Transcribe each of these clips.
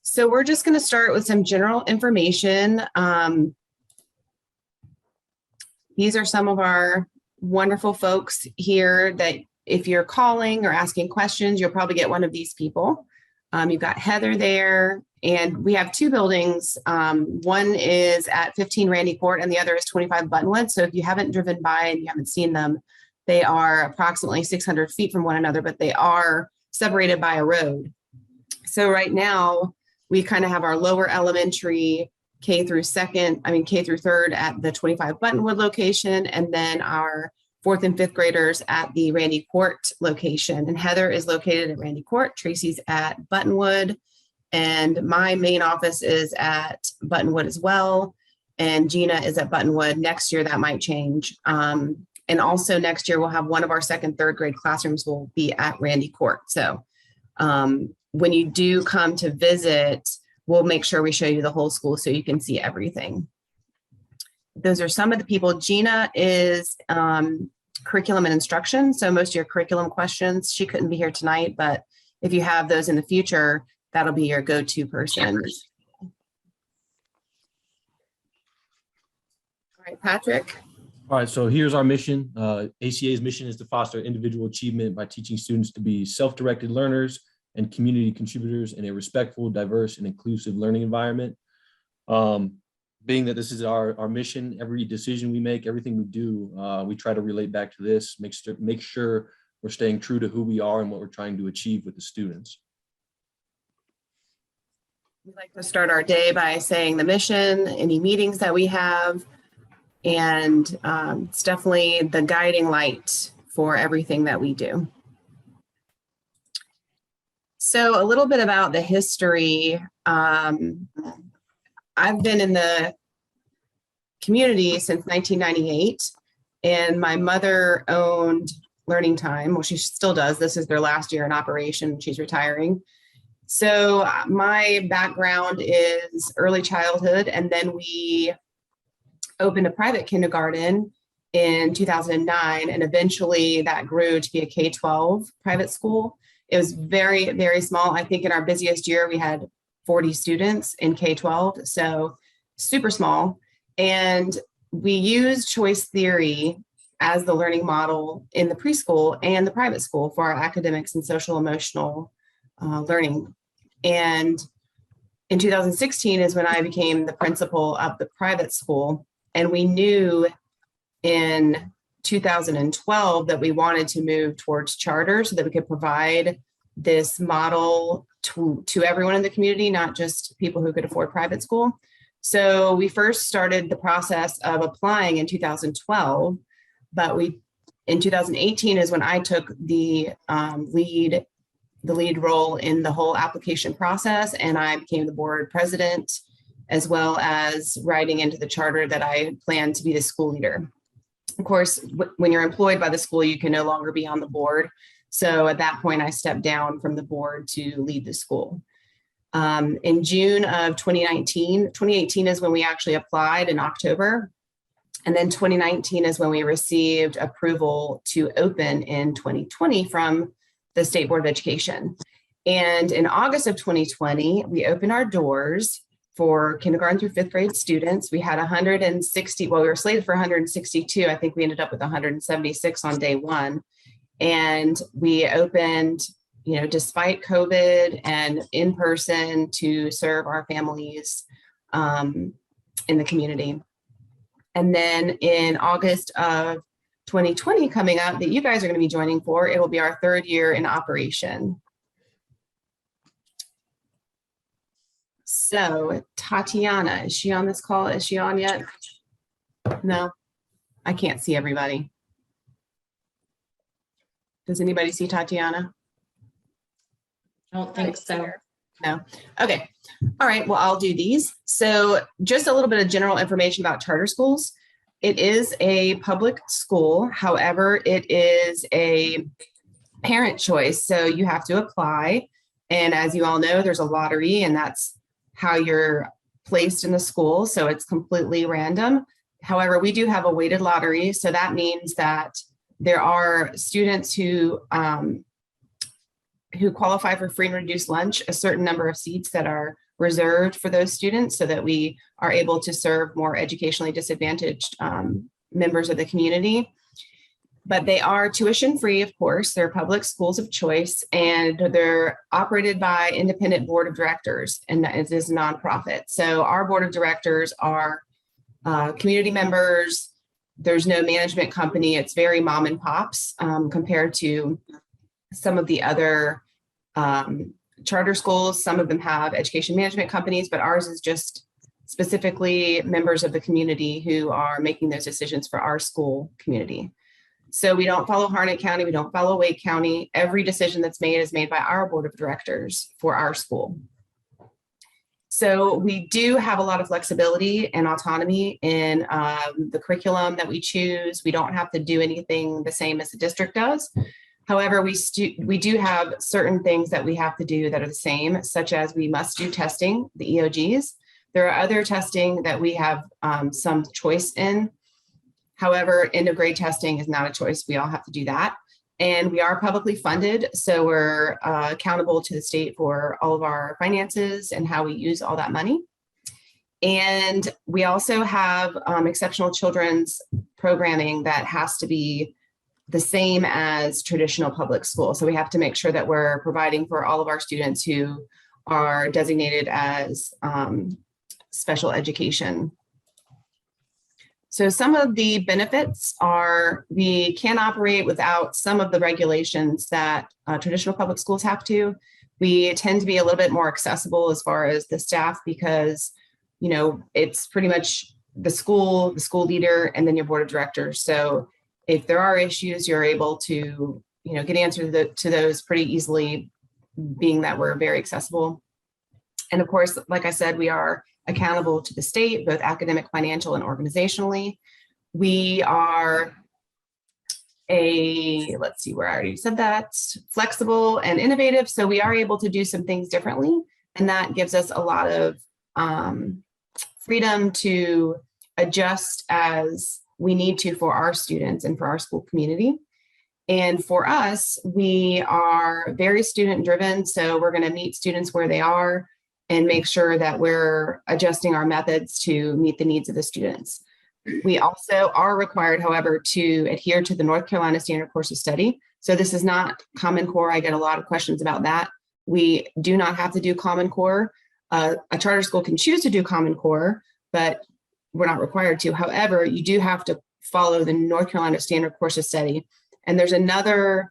So we're just going to start with some general information. These are some of our wonderful folks here that if you're calling or asking questions, you'll probably get one of these people. You've got Heather there, and we have two buildings. One is at 15 Randy Court and the other is 25 Buttonwood. So if you haven't driven by and you haven't seen them, they are approximately 600 feet from one another, but they are separated by a road. So right now, we kind of have our lower elementary K through third at the 25 Buttonwood location, and then our fourth and fifth graders at the Randy Court location. And Heather is located at Randy Court, Tracy's at Buttonwood, and my main office is at Buttonwood as well. And Gina is at Buttonwood. Next year, that might change. And also next year, we'll have one of our second, third grade classrooms will be at Randy Court. So when you do come to visit, we'll make sure we show you the whole school so you can see everything. Those are some of the people. Gina is curriculum and instruction. So most of your curriculum questions, she couldn't be here tonight, but if you have those in the future, that'll be your go-to person. All right, Patrick. All right, so here's our mission. ACA's mission is to foster individual achievement by teaching students to be self-directed learners and community contributors in a respectful, diverse, and inclusive learning environment. Being that this is our mission, every decision we make, everything we do, we try to relate back to this, make sure we're staying true to who we are and what we're trying to achieve with the students. We like to start our day by saying the mission, any meetings that we have, and it's definitely the guiding light for everything that we do. So a little bit about the history. I've been in the community since 1998, and my mother owned Learning Time. Well, she still does. This is their last year in operation. She's retiring. So my background is early childhood, and then we opened a private kindergarten in 2009, and eventually that grew to be a K-12 private school. It was very, very small. I think in our busiest year, we had 40 students in K-12, so super small. And we used choice theory as the learning model in the preschool and the private school for our academics and social emotional learning. And in 2016 is when I became the principal of the private school. And we knew in 2012 that we wanted to move towards charter so that we could provide this model to everyone in the community, not just people who could afford private school. So we first started the process of applying in 2012, but in 2018 is when I took the lead role in the whole application process, and I became the board president, as well as writing into the charter that I plan to be the school leader. Of course, when you're employed by the school, you can no longer be on the board. So at that point, I stepped down from the board to lead the school. In June of 2018 is when we actually applied in October. And then 2019 is when we received approval to open in 2020 from the State Board of Education. And in August of 2020, we opened our doors for kindergarten through fifth grade students. We had 160, well, we were slated for 162. I think we ended up with 176 on day one. And we opened, despite COVID and in person to serve our families in the community. And then in August of 2020 coming up that you guys are going to be joining for, it will be our third year in operation. So Tatiana, is she on this call? Is she on yet? No, I can't see everybody. Does anybody see Tatiana? I don't think so. No. Okay. All right. Well, I'll do these. So just a little bit of general information about charter schools. It is a public school. However, it is a parent choice. So you have to apply. And as you all know, there's a lottery, and that's how you're placed in the school. So it's completely random. However, we do have a weighted lottery. So that means that there are students who qualify for free and reduced lunch, a certain number of seats that are reserved for those students so that we are able to serve more educationally disadvantaged members of the community. But they are tuition free, of course. They're public schools of choice, and they're operated by independent board of directors, and it is a nonprofit. So our board of directors are community members. There's no management company. It's very mom and pops compared to some of the other charter schools. Some of them have education management companies, but ours is just specifically members of the community who are making those decisions for our school community. So we don't follow Harnett County, we don't follow Wake County. Every decision that's made is made by our board of directors for our school. So we do have a lot of flexibility and autonomy in the curriculum that we choose. We don't have to do anything the same as the district does. However, we do have certain things that we have to do that are the same, such as we must do testing, the EOGs. There are other testing that we have some choice in. However, end of grade testing is not a choice. We all have to do that. And we are publicly funded, so we're accountable to the state for all of our finances and how we use all that money. And we also have exceptional children's programming that has to be the same as traditional public school. So we have to make sure that we're providing for all of our students who are designated as special education. So some of the benefits are we can operate without some of the regulations that traditional public schools have to. We tend to be a little bit more accessible as far as the staff because, you know, it's pretty much the school leader, and then your board of directors. So if there are issues, you're able to, you know, get answers to those pretty easily, being that we're very accessible. And of course, like I said, we are accountable to the state, both academic, financial, and organizationally. We are let's see, where I already said that, flexible and innovative. So we are able to do some things differently. And that gives us a lot of freedom to adjust as we need to for our students and for our school community. And for us, we are very student driven. So we're going to meet students where they are and make sure that we're adjusting our methods to meet the needs of the students. We also are required, however, to adhere to the North Carolina Standard Course of Study. So this is not Common Core. I get a lot of questions about that. We do not have to do Common Core. A charter school can choose to do Common Core, but we're not required to. However, you do have to follow the North Carolina Standard Course of Study. And there's another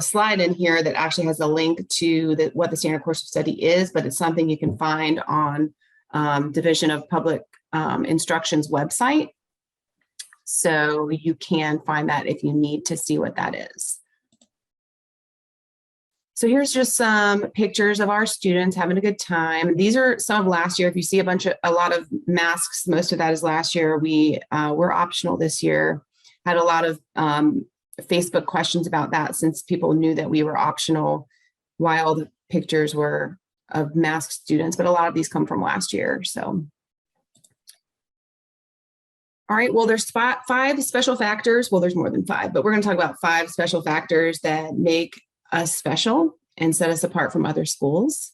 slide in here that actually has a link to what the Standard Course of Study is, but it's something you can find on Division of Public Instruction's website. So you can find that if you need to see what that is. So here's just some pictures of our students having a good time. These are some of last year. If you see a lot of masks, most of that is last year. We were optional this year. Had a lot of Facebook questions about that since people knew that we were optional, why all the pictures were of masked students, but a lot of these come from last year. So, all right, well, there's 5 special factors. Well, there's more than 5, but we're going to talk about 5 special factors that make us special and set us apart from other schools.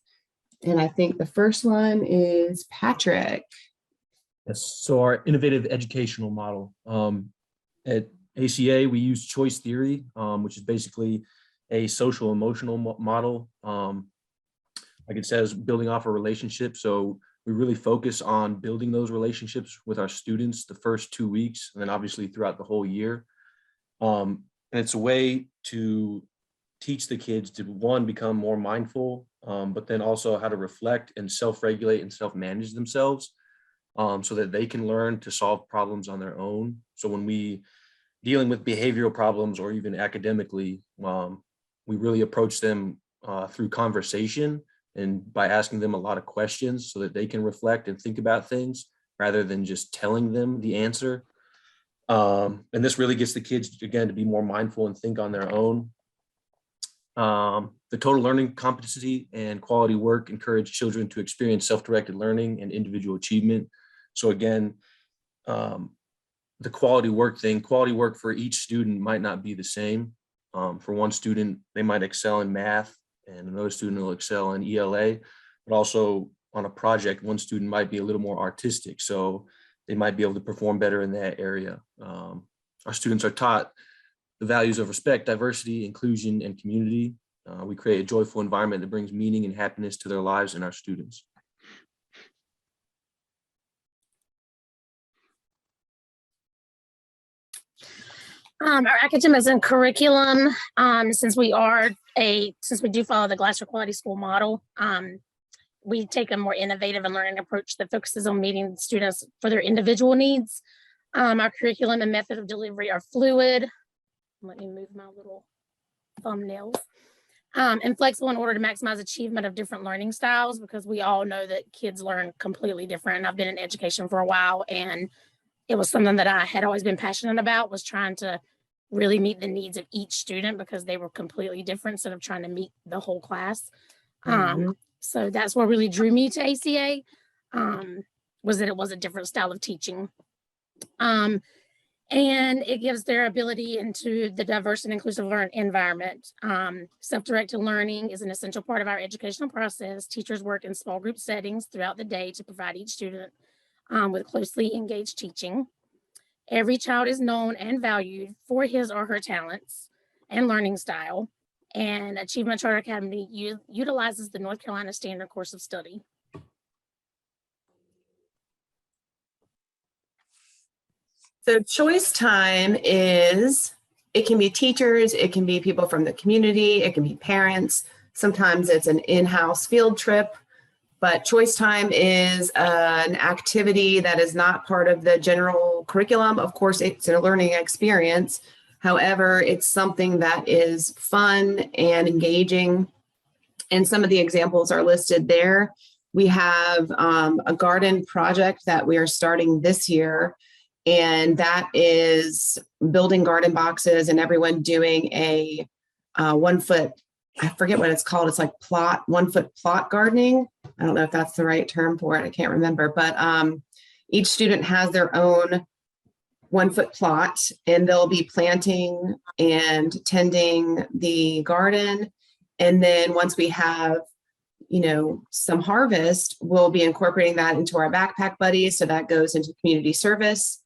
And I think the first one is Patrick. Yes, so our innovative educational model. At ACA, we use choice theory, which is basically a social emotional model. Like it says, building off a relationship. So we really focus on building those relationships with our students the first 2 weeks, and then obviously throughout the whole year. And it's a way to teach the kids to, one, become more mindful, but then also how to reflect and self-regulate and self-manage themselves, so that they can learn to solve problems on their own. So when we dealing with behavioral problems or even academically, we really approach them through conversation and by asking them a lot of questions so that they can reflect and think about things rather than just telling them the answer. And this really gets the kids, again, to be more mindful and think on their own. The total learning competency and quality work encourage children to experience self-directed learning and individual achievement. So again, the quality work for each student might not be the same. For one student, they might excel in math, and another student will excel in ELA, but also on a project, one student might be a little more artistic, so they might be able to perform better in that area. Our students are taught the values of respect, diversity, inclusion, and community. We create a joyful environment that brings meaning and happiness to their lives and our students. Our academics and curriculum, since we do follow the Glassdoor Quality School model, we take a more innovative and learning approach that focuses on meeting students for their individual needs. Our curriculum and method of delivery are fluid. Let me move my little thumbnails. And flexible in order to maximize achievement of different learning styles, because we all know that kids learn completely different. And I've been in education for a while, and it was something that I had always been passionate about, was trying to really meet the needs of each student because they were completely different instead of trying to meet the whole class. So that's what really drew me to ACA, was that it was a different style of teaching. And it gives their ability into the diverse and inclusive learning environment. Self-directed learning is an essential part of our educational process. Teachers work in small group settings throughout the day to provide each student with closely engaged teaching. Every child is known and valued for his or her talents and learning style. And Achievement Charter Academy utilizes the North Carolina Standard Course of Study. So choice time it can be teachers, it can be people from the community, it can be parents. Sometimes it's an in-house field trip, but choice time is an activity that is not part of the general curriculum. Of course, it's a learning experience. However, it's something that is fun and engaging. And some of the examples are listed there. We have a garden project that we are starting this year, and that is building garden boxes and everyone doing a 1 foot, I forget what it's called. It's like 1 foot plot gardening. I don't know if that's the right term for it. I can't remember, but each student has their own 1 foot plot, and they'll be planting and tending the garden. And then once we have, some harvest, we'll be incorporating that into our backpack buddies. So that goes into community service.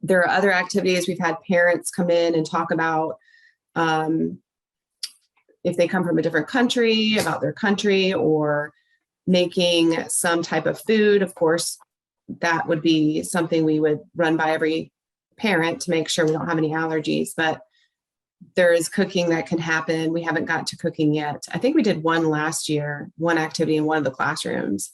There are other activities. We've had parents come in and talk about if they come from a different country, about their country, or making some type of food. Of course, that would be something we would run by every parent to make sure we don't have any allergies, but there is cooking that can happen. We haven't got to cooking yet. I think we did one last year, one activity in one of the classrooms.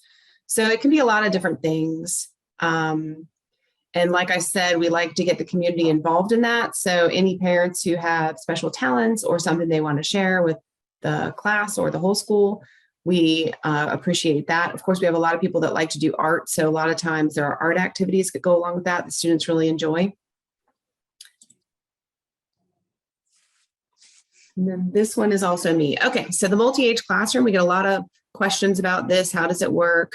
So it can be a lot of different things. And like I said, we like to get the community involved in that. So any parents who have special talents or something they want to share with the class or the whole school, we appreciate that. Of course, we have a lot of people that like to do art. So a lot of times there are art activities that go along with that the students really enjoy. And then this one is also me. Okay, so the multi-age classroom, we get a lot of questions about this. How does it work?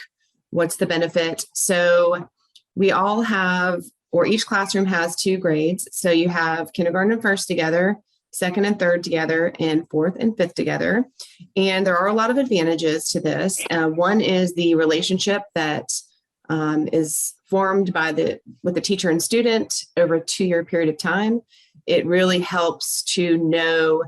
What's the benefit? So we all have, or each classroom has 2 grades. So you have kindergarten and first together, second and third together, and fourth and fifth together. And there are a lot of advantages to this. One is the relationship that is formed with the teacher and student over a 2-year period of time. It really helps to know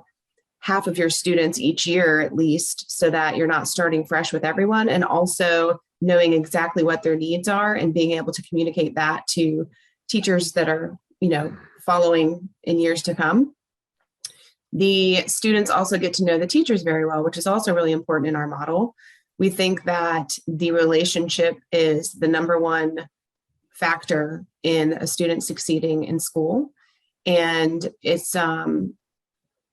half of your students each year at least, so that you're not starting fresh with everyone, and also knowing exactly what their needs are and being able to communicate that to teachers that are, following in years to come. The students also get to know the teachers very well, which is also really important in our model. We think that the relationship is the #1 factor in a student succeeding in school. And it's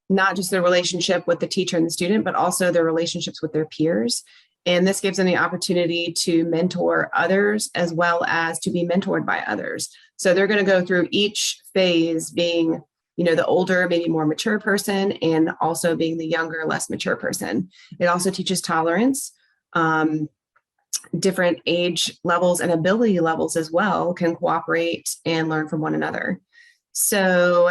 not just the relationship with the teacher and the student, but also their relationships with their peers. And this gives them the opportunity to mentor others as well as to be mentored by others. So they're going to go through each phase being, the older, maybe more mature person, and also being the younger, less mature person. It also teaches tolerance. Different age levels and ability levels as well can cooperate and learn from one another. So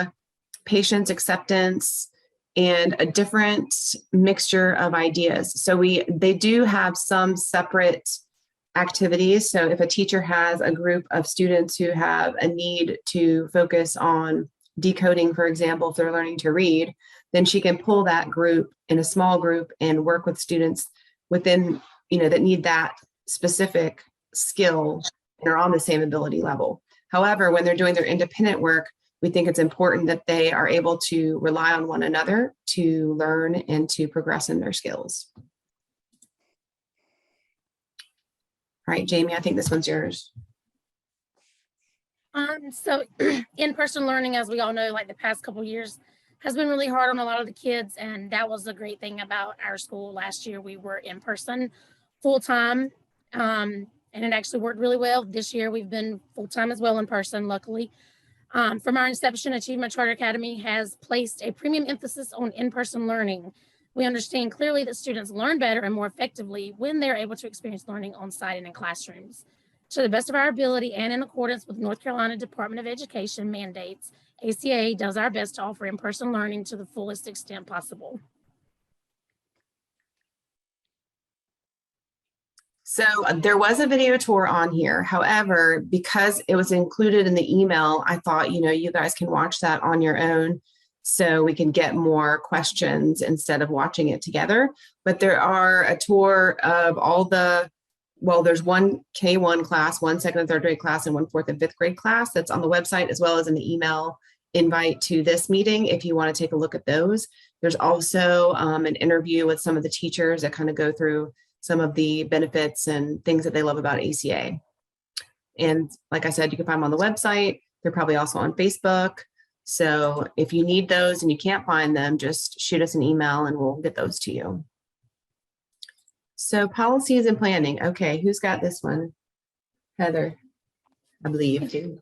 patience, acceptance, and a different mixture of ideas. So they do have some separate activities. So if a teacher has a group of students who have a need to focus on decoding, for example, if they're learning to read, then she can pull that group in a small group and work with students within, that need that specific skill and are on the same ability level. However, when they're doing their independent work, we think it's important that they are able to rely on one another to learn and to progress in their skills. All right, Jamie, I think this one's yours. So in-person learning, as we all know, like the past couple of years has been really hard on a lot of the kids. And that was the great thing about our school. Last year, we were in person full time. And it actually worked really well. This year, we've been full time as well in person, luckily. From our inception, Achievement Charter Academy has placed a premium emphasis on in-person learning. We understand clearly that students learn better and more effectively when they're able to experience learning on site and in classrooms. To the best of our ability and in accordance with North Carolina Department of Education mandates, ACA does our best to offer in-person learning to the fullest extent possible. So there was a video tour on here. However, because it was included in the email, I thought, you guys can watch that on your own so we can get more questions instead of watching it together. But there are a tour of all there's one K1 class, one second and third grade class, and one fourth and fifth grade class that's on the website, as well as in the email invite to this meeting if you want to take a look at those. There's also an interview with some of the teachers that kind of go through some of the benefits and things that they love about ACA. And like I said, you can find them on the website. They're probably also on Facebook. So if you need those and you can't find them, just shoot us an email and we'll get those to you. So policies and planning. Okay, who's got this one? Heather, I believe.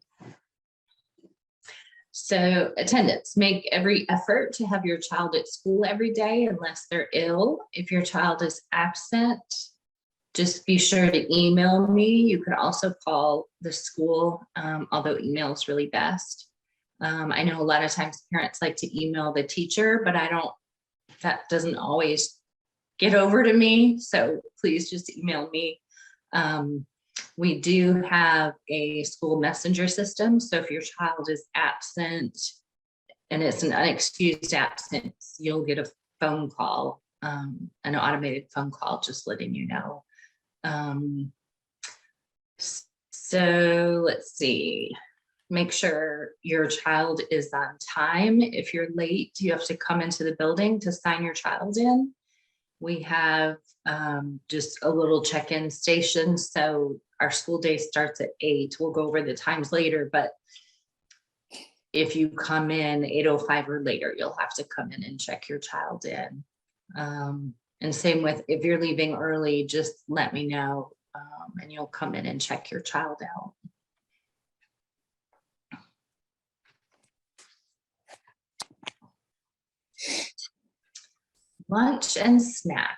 So attendance, make every effort to have your child at school every day unless they're ill. If your child is absent, just be sure to email me. You can also call the school, although email is really best. I know a lot of times parents like to email the teacher, but that doesn't always get over to me. So please just email me. We do have a school messenger system. So if your child is absent and it's an unexcused absence, you'll get a phone call, an automated phone call, just letting you know. So let's see, make sure your child is on time. If you're late, you have to come into the building to sign your child in. We have just a little check-in station. So our school day starts at 8. We'll go over the times later, but if you come in 8:05 or later, you'll have to come in and check your child in. And same with if you're leaving early, just let me know and you'll come in and check your child out. Lunch and snack.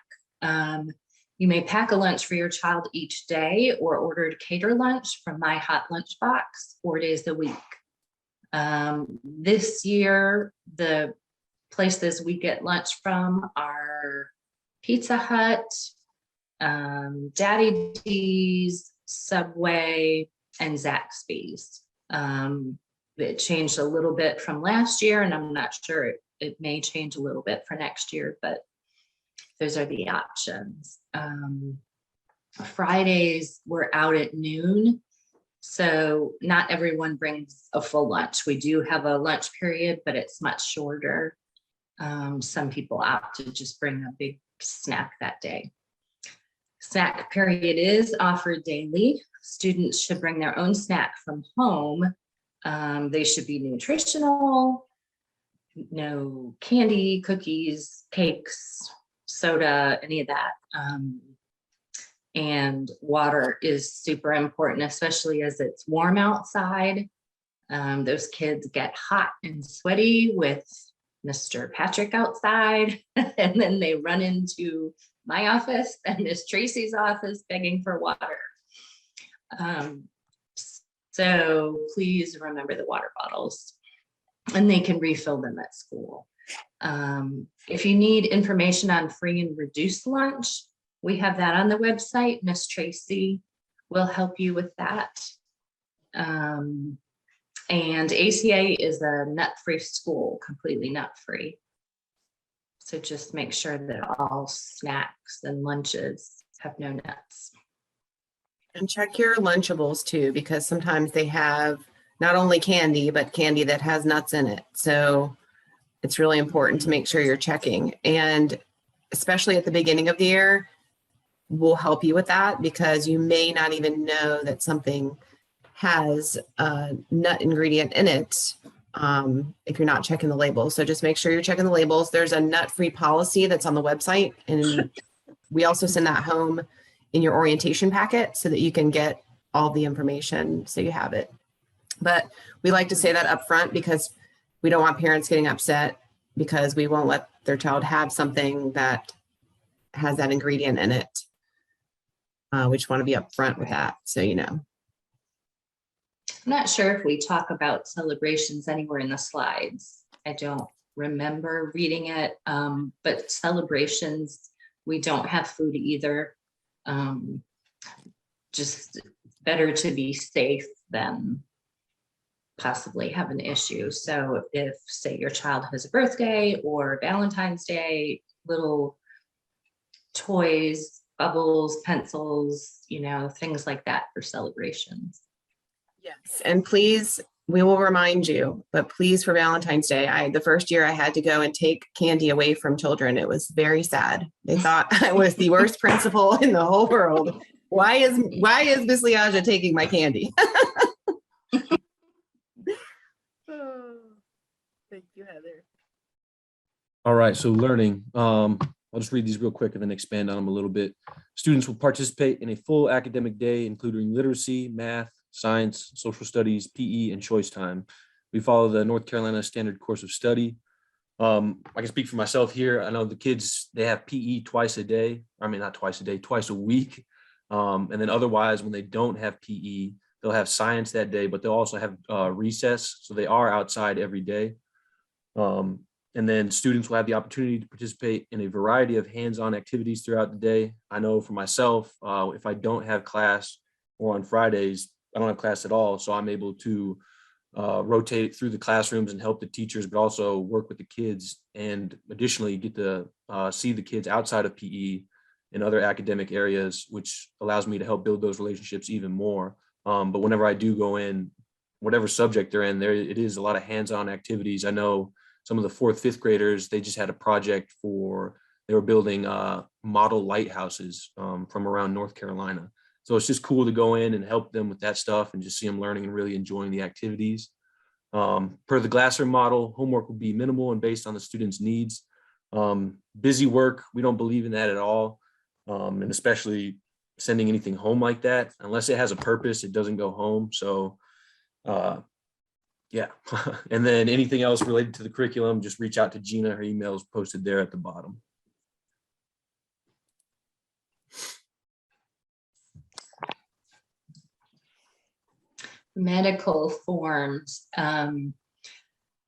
You may pack a lunch for your child each day or order to cater lunch from My Hot Lunch Box 4 days a week. This year, the places we get lunch from are Pizza Hut, Daddy D's, Subway, and Zaxby's. It changed a little bit from last year, and I'm not sure it may change a little bit for next year, but those are the options. Fridays, we're out at noon. So not everyone brings a full lunch. We do have a lunch period, but it's much shorter. Some people opt to just bring a big snack that day. Snack period is offered daily. Students should bring their own snack from home. They should be nutritional, no candy, cookies, cakes, soda, any of that. And water is super important, especially as it's warm outside. Those kids get hot and sweaty with Mr. Patrick outside, and then they run into my office and Miss Tracy's office begging for water. So please remember the water bottles, and they can refill them at school. If you need information on free and reduced lunch, we have that on the website. Miss Tracy will help you with that. And ACA is a nut-free school, completely nut-free. So just make sure that all snacks and lunches have no nuts. And check your Lunchables too, because sometimes they have not only candy, but candy that has nuts in it. So it's really important to make sure you're checking. And especially at the beginning of the year, we'll help you with that because you may not even know that something has a nut ingredient in it if you're not checking the labels. So just make sure you're checking the labels. There's a nut-free policy that's on the website. And we also send that home in your orientation packet so that you can get all the information so you have it. But we like to say that up front because we don't want parents getting upset because we won't let their child have something that has that ingredient in it. We just want to be upfront with that, so you know. I'm not sure if we talk about celebrations anywhere in the slides. I don't remember reading it, but celebrations, we don't have food either. Just better to be safe than possibly have an issue. So if, say, your child has a birthday or Valentine's Day, little toys, bubbles, pencils, you know, things like that for celebrations. Yes, and please, we will remind you, but please, for Valentine's Day, the first year I had to go and take candy away from children. It was very sad. They thought I was the worst principal in the whole world. Why is Miss Liaja taking my candy? Thank you, Heather. All right, so learning. I'll just read these real quick and then expand on them a little bit. Students will participate in a full academic day, including literacy, math, science, social studies, PE, and choice time. We follow the North Carolina Standard Course of Study. I can speak for myself here. I know the kids, they have PE twice a day. I mean, not twice a day, twice a week. And then otherwise, when they don't have PE, they'll have science that day, but they'll also have recess. So they are outside every day. And then students will have the opportunity to participate in a variety of hands-on activities throughout the day. I know for myself, if I don't have class or on Fridays, I don't have class at all. So I'm able to rotate through the classrooms and help the teachers, but also work with the kids and additionally get to see the kids outside of PE in other academic areas, which allows me to help build those relationships even more. But whenever I do go in, whatever subject they're in, there it is a lot of hands-on activities. I know some of the 4th, 5th graders, they just had a project they were building model lighthouses from around North Carolina. So it's just cool to go in and help them with that stuff and just see them learning and really enjoying the activities. Per the Glasser model, homework will be minimal and based on the students' needs. Busy work, we don't believe in that at all. And especially sending anything home like that, unless it has a purpose, it doesn't go home. So yeah. And then anything else related to the curriculum, just reach out to Gina. Her email is posted there at the bottom. Medical forms.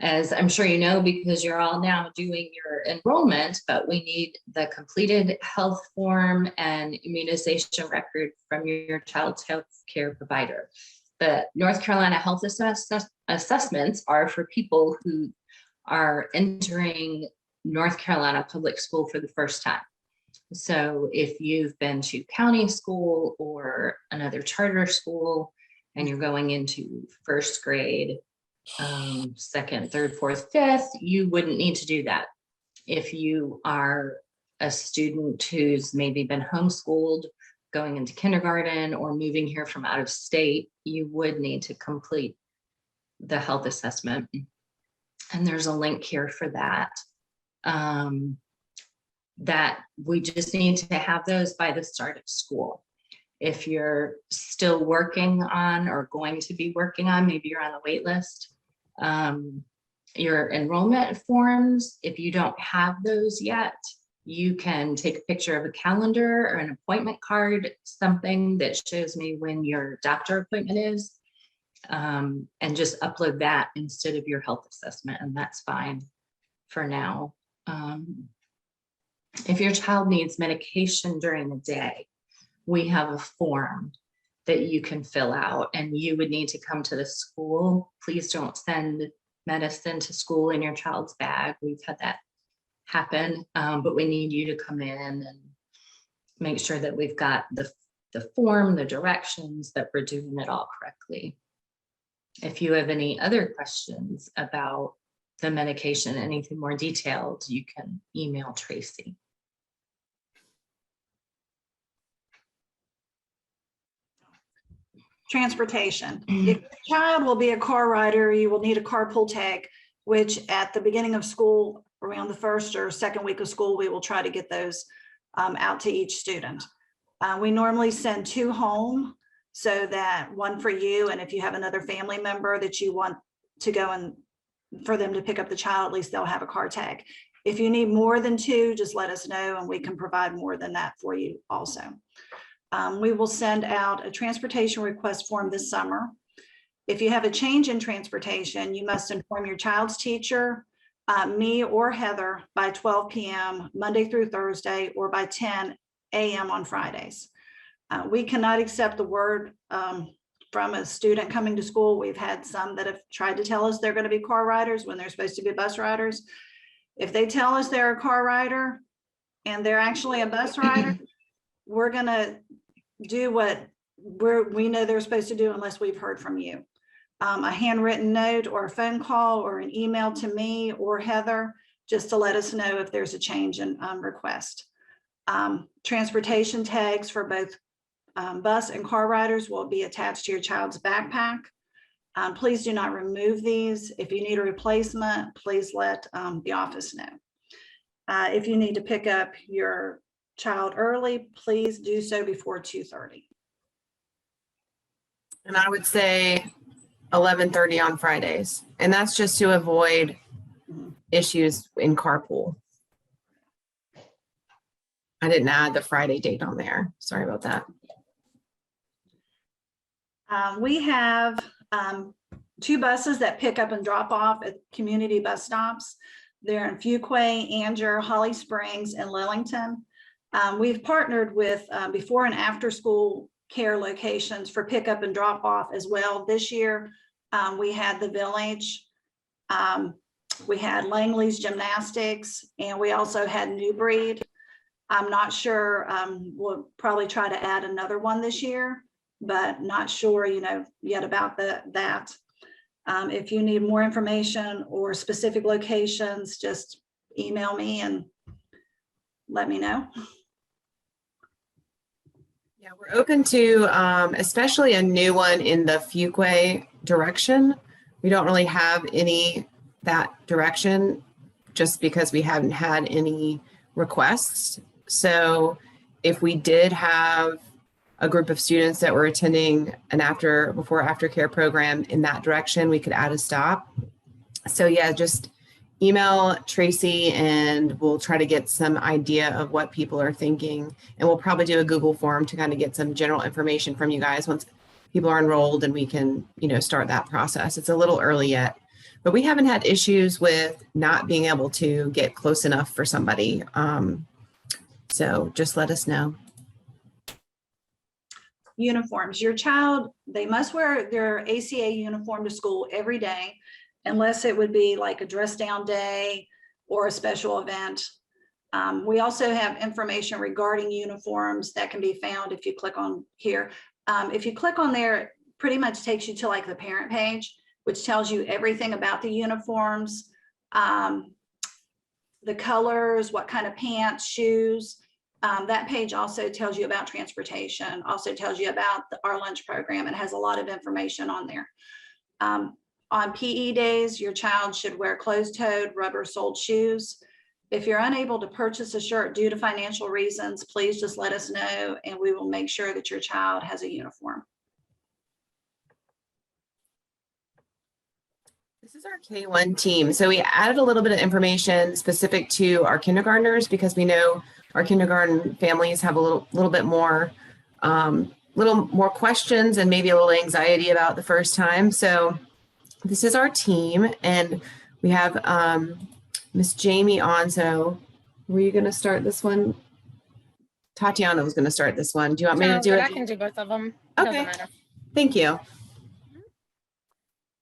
As I'm sure you know, because you're all now doing your enrollment, but we need the completed health form and immunization record from your child's health care provider. The North Carolina health assessments are for people who are entering North Carolina public school for the first time. So if you've been to county school or another charter school and you're going into 1st grade, 2nd, 3rd, 4th, 5th, you wouldn't need to do that. If you are a student who's maybe been homeschooled, going into kindergarten or moving here from out of state, you would need to complete the health assessment. And there's a link here for that. That we just need to have those by the start of school. If you're still working on or going to be working on, maybe you're on the wait list, your enrollment forms, if you don't have those yet, you can take a picture of a calendar or an appointment card, something that shows me when your doctor appointment is, and just upload that instead of your health assessment, and that's fine for now. If your child needs medication during the day, we have a form that you can fill out, and you would need to come to the school. Please don't send medicine to school in your child's bag. We've had that happen, but we need you to come in and make sure that we've got the form, the directions, that we're doing it all correctly. If you have any other questions about the medication, anything more detailed, you can email Tracy. Transportation. If your child will be a car rider, you will need a carpool tag, which at the beginning of school, around the first or second week of school, we will try to get those out to each student. We normally send 2 home, so that one for you, and if you have another family member that you want to go and for them to pick up the child, at least they'll have a car tag. If you need more than 2, just let us know and we can provide more than that for you also. We will send out a transportation request form this summer. If you have a change in transportation, you must inform your child's teacher, me or Heather, by 12 p.m. Monday through Thursday, or by 10 a.m. on Fridays. We cannot accept the word from a student coming to school. We've had some that have tried to tell us they're going to be car riders when they're supposed to be bus riders. If they tell us they're a car rider and they're actually a bus rider, we're going to do what we know they're supposed to do unless we've heard from you. A handwritten note or a phone call or an email to me or Heather, just to let us know if there's a change in request. Transportation tags for both bus and car riders will be attached to your child's backpack. Please do not remove these. If you need a replacement, please let the office know. If you need to pick up your child early, please do so before 2:30. And I would say 11:30 on Fridays. And that's just to avoid issues in carpool. I didn't add the Friday date on there. Sorry about that. We have 2 buses that pick up and drop off at community bus stops. They're in Fuquay, Anger, Holly Springs, and Lillington. We've partnered with before and after school care locations for pickup and drop off as well. This year, we had the Village, we had Langley's Gymnastics, and we also had New Breed. I'm not sure, we'll probably try to add another one this year, but not sure, yet about that. If you need more information or specific locations, just email me and let me know. Yeah, we're open to especially a new one in the Fuquay direction. We don't really have any that direction just because we haven't had any requests. So if we did have a group of students that were attending an before after care program in that direction, we could add a stop. So yeah, just email Tracy and we'll try to get some idea of what people are thinking. And we'll probably do a Google form to kind of get some general information from you guys once people are enrolled and we can, start that process. It's a little early yet, but we haven't had issues with not being able to get close enough for somebody. So just let us know. Uniforms. Your child, they must wear their ACA uniform to school every day, unless it would be like a dress down day or a special event. We also have information regarding uniforms that can be found if you click on here. If you click on there, it pretty much takes you to like the parent page, which tells you everything about the uniforms, the colors, what kind of pants, shoes. That page also tells you about transportation, also tells you about our lunch program. It has a lot of information on there. On PE days, your child should wear closed-toed, rubber-soled shoes. If you're unable to purchase a shirt due to financial reasons, please just let us know and we will make sure that your child has a uniform. This is our K1 team. So we added a little bit of information specific to our kindergartners because we know our kindergarten families have a little bit more, little more questions and maybe a little anxiety about the first time. So this is our team, and we have Miss Jamie on. So were you going to start this one? Tatiana was going to start this one. Do you want me to Sounds do good. it? I can do both of them. Okay. Doesn't matter. Thank you.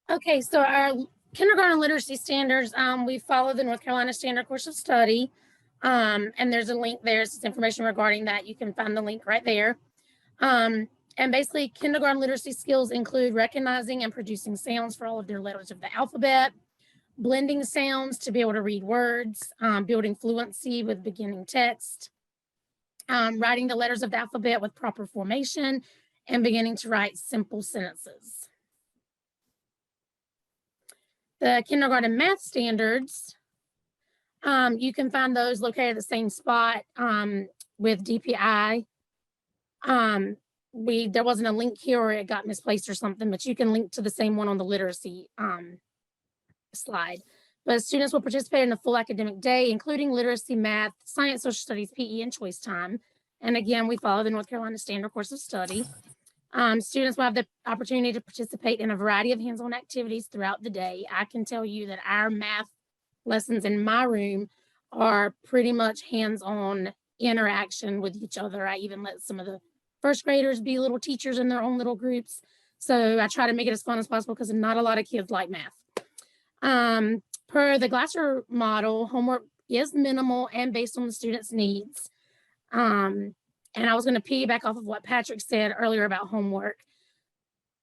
Okay, so our kindergarten literacy standards, we follow the North Carolina Standard Course of Study. And there's a link there, it's information regarding that. You can find the link right there. And basically kindergarten literacy skills include recognizing and producing sounds for all of their letters of the alphabet, blending sounds to be able to read words, building fluency with beginning text, writing the letters of the alphabet with proper formation, and beginning to write simple sentences. The kindergarten math standards, you can find those located at the same spot with DPI. There wasn't a link here or it got misplaced or something, but you can link to the same one on the literacy slide. But students will participate in a full academic day, including literacy, math, science, social studies, PE, and choice time. And again, we follow the North Carolina Standard Course of Study. Students will have the opportunity to participate in a variety of hands-on activities throughout the day. I can tell you that our math lessons in my room are pretty much hands-on interaction with each other. I even let some of the first graders be little teachers in their own little groups. So I try to make it as fun as possible because not a lot of kids like math. Per the Glasser model, homework is minimal and based on the student's needs. And I was going to piggyback off of what Patrick said earlier about homework.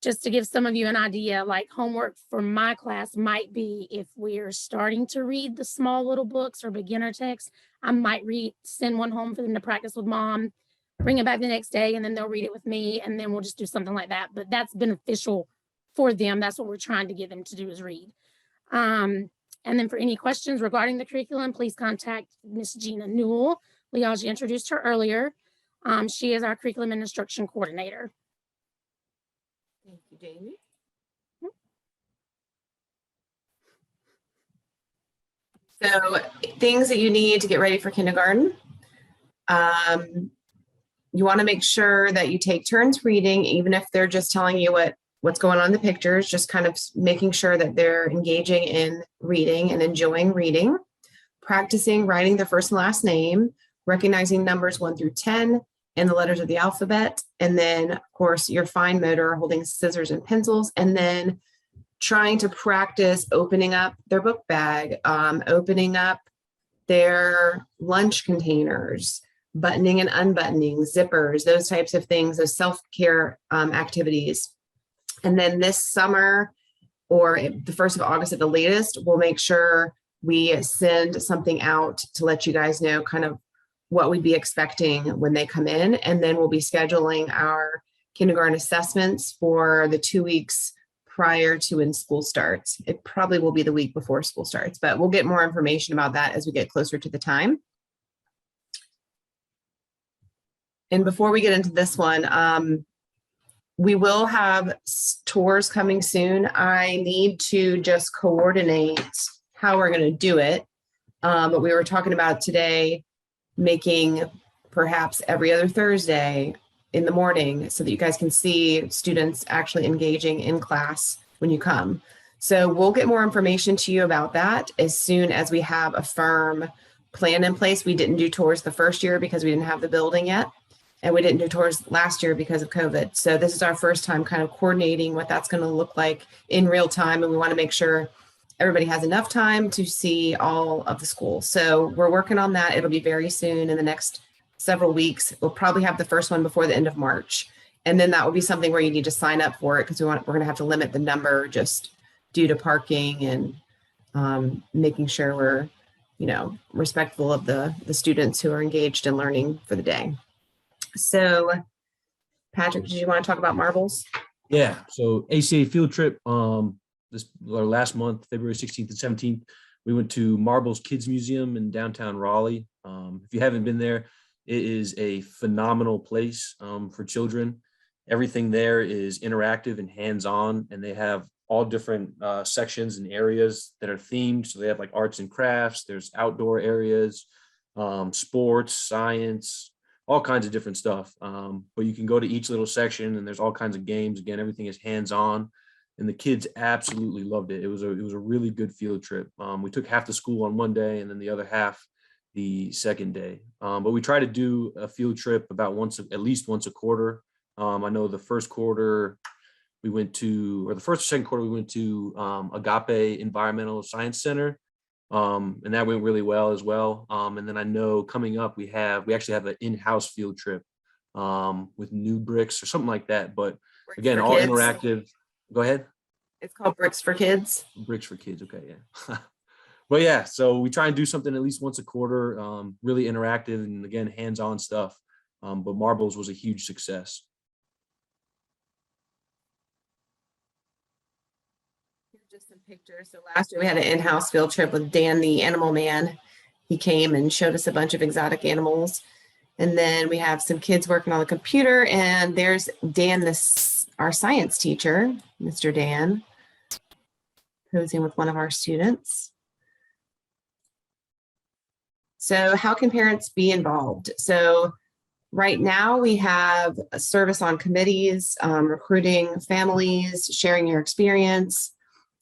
Just to give some of you an idea, like homework for my class might be if we're starting to read the small little books or beginner text, I might send one home for them to practice with mom, bring it back the next day, and then they'll read it with me, and then we'll just do something like that. But that's beneficial for them. That's what we're trying to get them to do is read. And then for any questions regarding the curriculum, please contact Miss Gina Newell. Leaji introduced her earlier. She is our curriculum and instruction coordinator. Thank you, Jamie. So things that you need to get ready for kindergarten. You want to make sure that you take turns reading, even if they're just telling you what's going on in the pictures, just kind of making sure that they're engaging in reading and enjoying reading, practicing writing their first and last name, recognizing numbers 1 through 10 and the letters of the alphabet. And then of course your fine motor, holding scissors and pencils, and then trying to practice opening up their book bag, opening up their lunch containers, buttoning and unbuttoning, zippers, those types of things, those self-care activities. And then this summer or the 1st of August at the latest, we'll make sure we send something out to let you guys know kind of what we'd be expecting when they come in. And then we'll be scheduling our kindergarten assessments for the 2 weeks prior to when school starts. It probably will be the week before school starts, but we'll get more information about that as we get closer to the time. And before we get into this one, we will have tours coming soon. I need to just coordinate how we're going to do it. But we were talking about today, making perhaps every other Thursday in the morning so that you guys can see students actually engaging in class when you come. So we'll get more information to you about that as soon as we have a firm plan in place. We didn't do tours the first year because we didn't have the building yet. And we didn't do tours last year because of COVID. So this is our first time kind of coordinating what that's going to look like in real time. And we want to make sure everybody has enough time to see all of the schools. So we're working on that. It'll be very soon in the next several weeks. We'll probably have the first one before the end of March. And then that will be something where you need to sign up for it because we're going to have to limit the number just due to parking and making sure we're, respectful of the students who are engaged in learning for the day. So, Patrick, did you want to talk about marbles? Yeah. So ACA field trip, our last month, February 16th and 17th, we went to Marbles Kids Museum in downtown Raleigh. If you haven't been there, it is a phenomenal place for children. Everything there is interactive and hands-on, and they have all different sections and areas that are themed. So they have like arts and crafts, there's outdoor areas, sports, science, all kinds of different stuff. But you can go to each little section and there's all kinds of games. Again, everything is hands-on. and the kids absolutely loved it. It was a really good field trip. We took half the school on one day and then the other half the second day. But we try to do a field trip about at least once a quarter. I know the first quarter we went to, or the first or second quarter we went to Agape Environmental Science Center. And that went really well as well. And then I know coming up, we actually have an in-house field trip with new bricks or something like that. But Bricks again, for all Kids. interactive. Go ahead. It's called Bricks for Kids. Bricks for Kids. Okay. Yeah. But yeah, so we try and do something at least once a quarter, really interactive and again, hands-on stuff. But Marbles was a huge success. Just some pictures. So last year we had an in-house field trip with Dan, the animal man. He came and showed us a bunch of exotic animals. And then we have some kids working on the computer, and there's Dan, our science teacher, Mr. Dan, posing with one of our students. So how can parents be involved? So right now we have a service on committees, recruiting families, sharing your experience.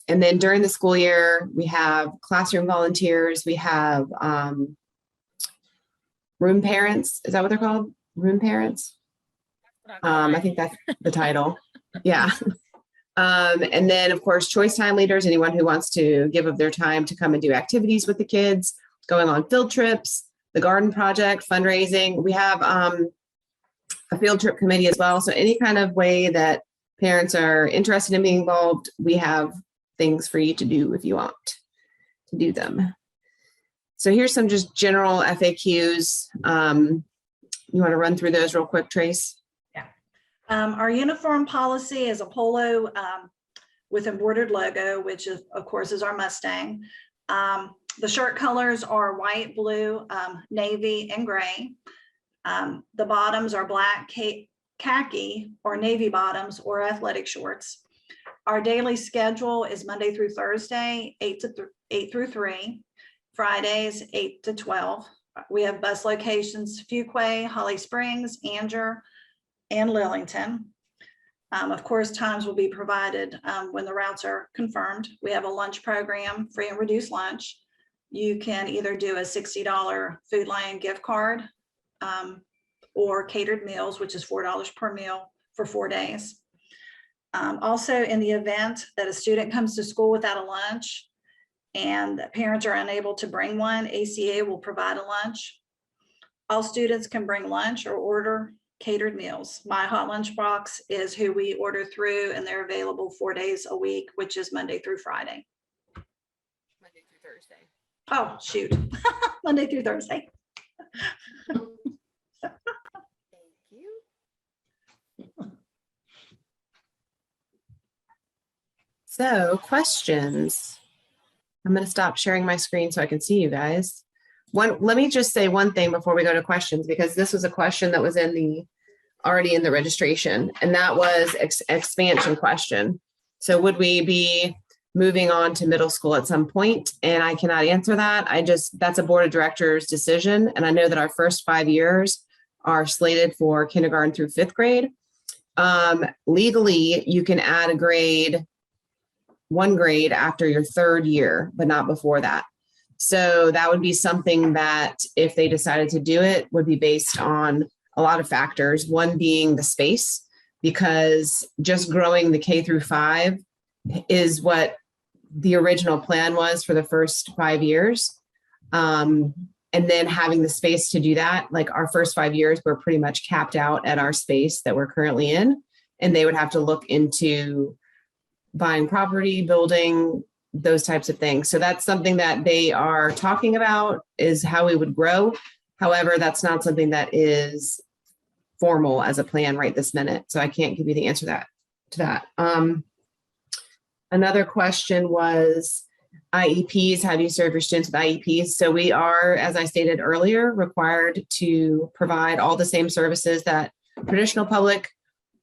And then during the school year, we have classroom volunteers, we have room parents. Is that what they're called? Room parents? I think that's the title. Yeah. And then of course, choice time leaders, anyone who wants to give of their time to come and do activities with the kids, going on field trips, the garden project, fundraising. We have a field trip committee as well. So any kind of way that parents are interested in being involved, we have things for you to do if you want to do them. So here's some just general FAQs. You want to run through those real quick, Trace? Yeah. Our uniform policy is a polo with embroidered logo, which is, of course, is our Mustang. The shirt colors are white, blue, navy, and gray. The bottoms are black, khaki, or navy bottoms, or athletic shorts. Our daily schedule is Monday through Thursday, 8 through 3, Fridays, 8 to 12. We have bus locations, Fuquay, Holly Springs, Anger, and Lillington. Of course, times will be provided when the routes are confirmed. We have a lunch program, free and reduced lunch. You can either do a $60 Food Lion gift card or catered meals, which is $4 per meal for 4 days. Also, in the event that a student comes to school without a lunch and parents are unable to bring one, ACA will provide a lunch. All students can bring lunch or order catered meals. My Hot Lunch Box is who we order through, and they're available 4 days a week, which is Monday through Friday. Monday through Thursday. Oh, shoot. Monday through Thursday. Thank you. So questions. I'm going to stop sharing my screen so I can see you guys. Let me just say one thing before we go to questions, because this was a question that was already in the registration, and that was expansion question. So would we be moving on to middle school at some point? And I cannot answer that. That's a board of directors decision. And I know that our first 5 years are slated for kindergarten through 5th grade. Legally, you can add one grade after your 3rd year, but not before that. So that would be something that if they decided to do it would be based on a lot of factors. One being the space, because just growing the K through 5 is what the original plan was for the first 5 years. And then having the space to do that, like our first 5 years, we're pretty much capped out at our space that we're currently in. And they would have to look into buying property, building, those types of things. So that's something that they are talking about, is how we would grow. However, that's not something that is formal as a plan right this minute. So I can't give you the answer to that. Another question was IEPs. How do you serve your students with IEPs? So we are, as I stated earlier, required to provide all the same services that traditional public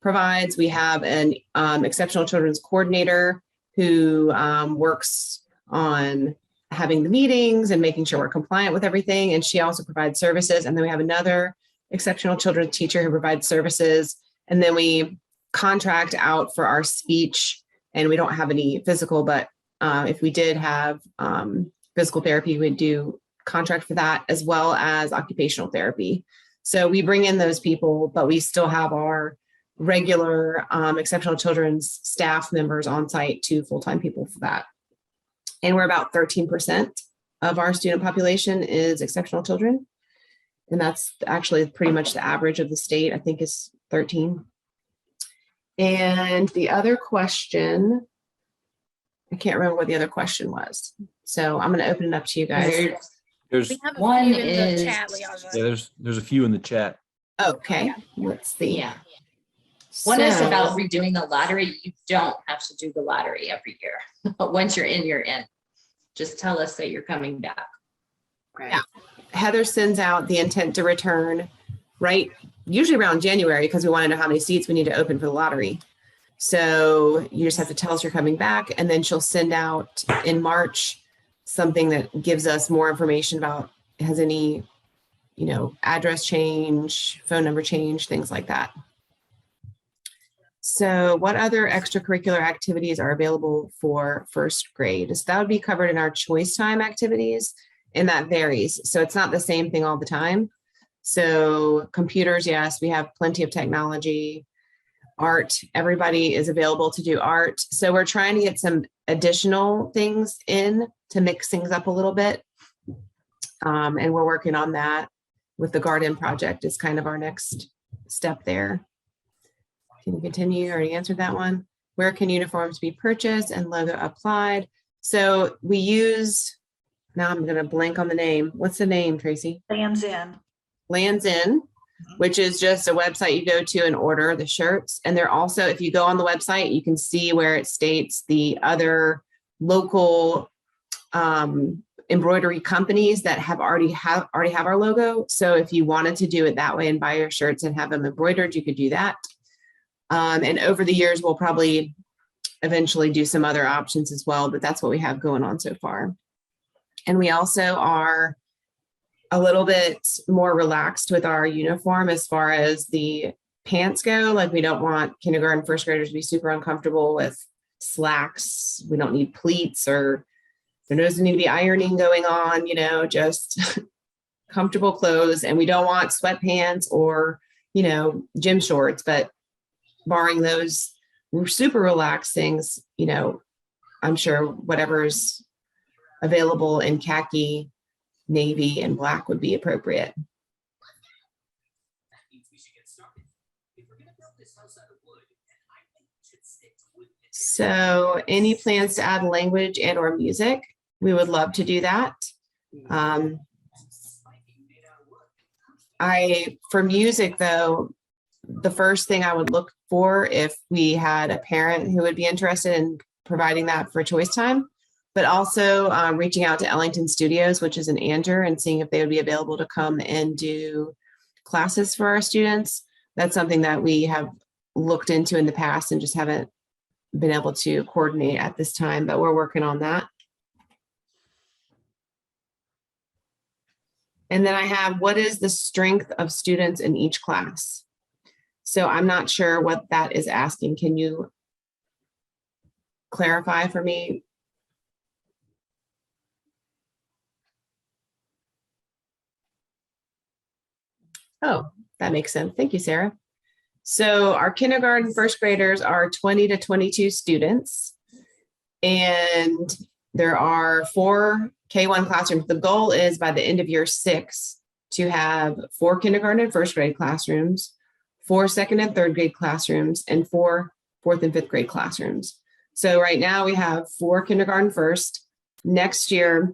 provides. We have an exceptional children's coordinator who works on having the meetings and making sure we're compliant with everything. And she also provides services. And then we have another exceptional children's teacher who provides services. And then we contract out for our speech and we don't have any physical, but if we did have physical therapy, we'd do contract for that as well as occupational therapy. So we bring in those people, but we still have our regular exceptional children's staff members on site, 2 full-time people for that. And we're about 13% of our student population is exceptional children. And that's actually pretty much the average of the state, I think is 13. And the other question, I can't remember what the other question was. So I'm going to open it up to you guys. There's We have a One few in the is- chat, Leandra. yeah, there's a few in the chat. Okay, let's see. Yeah. One is So- about redoing the lottery. You don't have to do the lottery every year. But once you're in, you're in. Just tell us that you're coming back. Yeah. Heather sends out the intent to return usually around January, because we want to know how many seats we need to open for the lottery. So you just have to tell us you're coming back, and then she'll send out in March something that gives us more information about has any, address change, phone number change, things like that. So what other extracurricular activities are available for first grade? So that would be covered in our choice time activities, and that varies. So it's not the same thing all the time. So computers, yes, we have plenty of technology. Art, everybody is available to do art. So we're trying to get some additional things in to mix things up a little bit. And we're working on that with the garden project is kind of our next step there. Can you continue? Already answered that one. Where can uniforms be purchased and logo applied? So we use, now I'm going to blank on the name. What's the name, Tracy? Lands in. Lands In, which is just a website you go to and order the shirts. And they're also, if you go on the website, you can see where it states the other local embroidery companies that already have our logo. So if you wanted to do it that way and buy your shirts and have them embroidered, you could do that. And over the years, we'll probably eventually do some other options as well, but that's what we have going on so far. And we also are a little bit more relaxed with our uniform as far as the pants go. Like we don't want kindergarten, first graders to be super uncomfortable with slacks. We don't need pleats, or there doesn't need to be ironing going on, just comfortable clothes. And we don't want sweatpants or, gym shorts, but barring those super relaxed things, I'm sure whatever's available in khaki, navy, and black would be appropriate. So any plans to add language and or music? We would love to do that. For music though, the first thing I would look for if we had a parent who would be interested in providing that for choice time, but also reaching out to Ellington Studios, which is in Anger, and seeing if they would be available to come and do classes for our students. That's something that we have looked into in the past and just haven't been able to coordinate at this time, but we're working on that. And then I have, what is the strength of students in each class? So I'm not sure what that is asking. Can you clarify for me? Oh, that makes sense. Thank you, Sarah. So our kindergarten first graders are 20 to 22 students, and there are 4 K-1 classrooms. The goal is by the end of year 6 to have 4 kindergarten and first grade classrooms, 4 second and third grade classrooms, and 4 fourth and fifth grade classrooms. So right now we have 4 kindergarten first. Next year,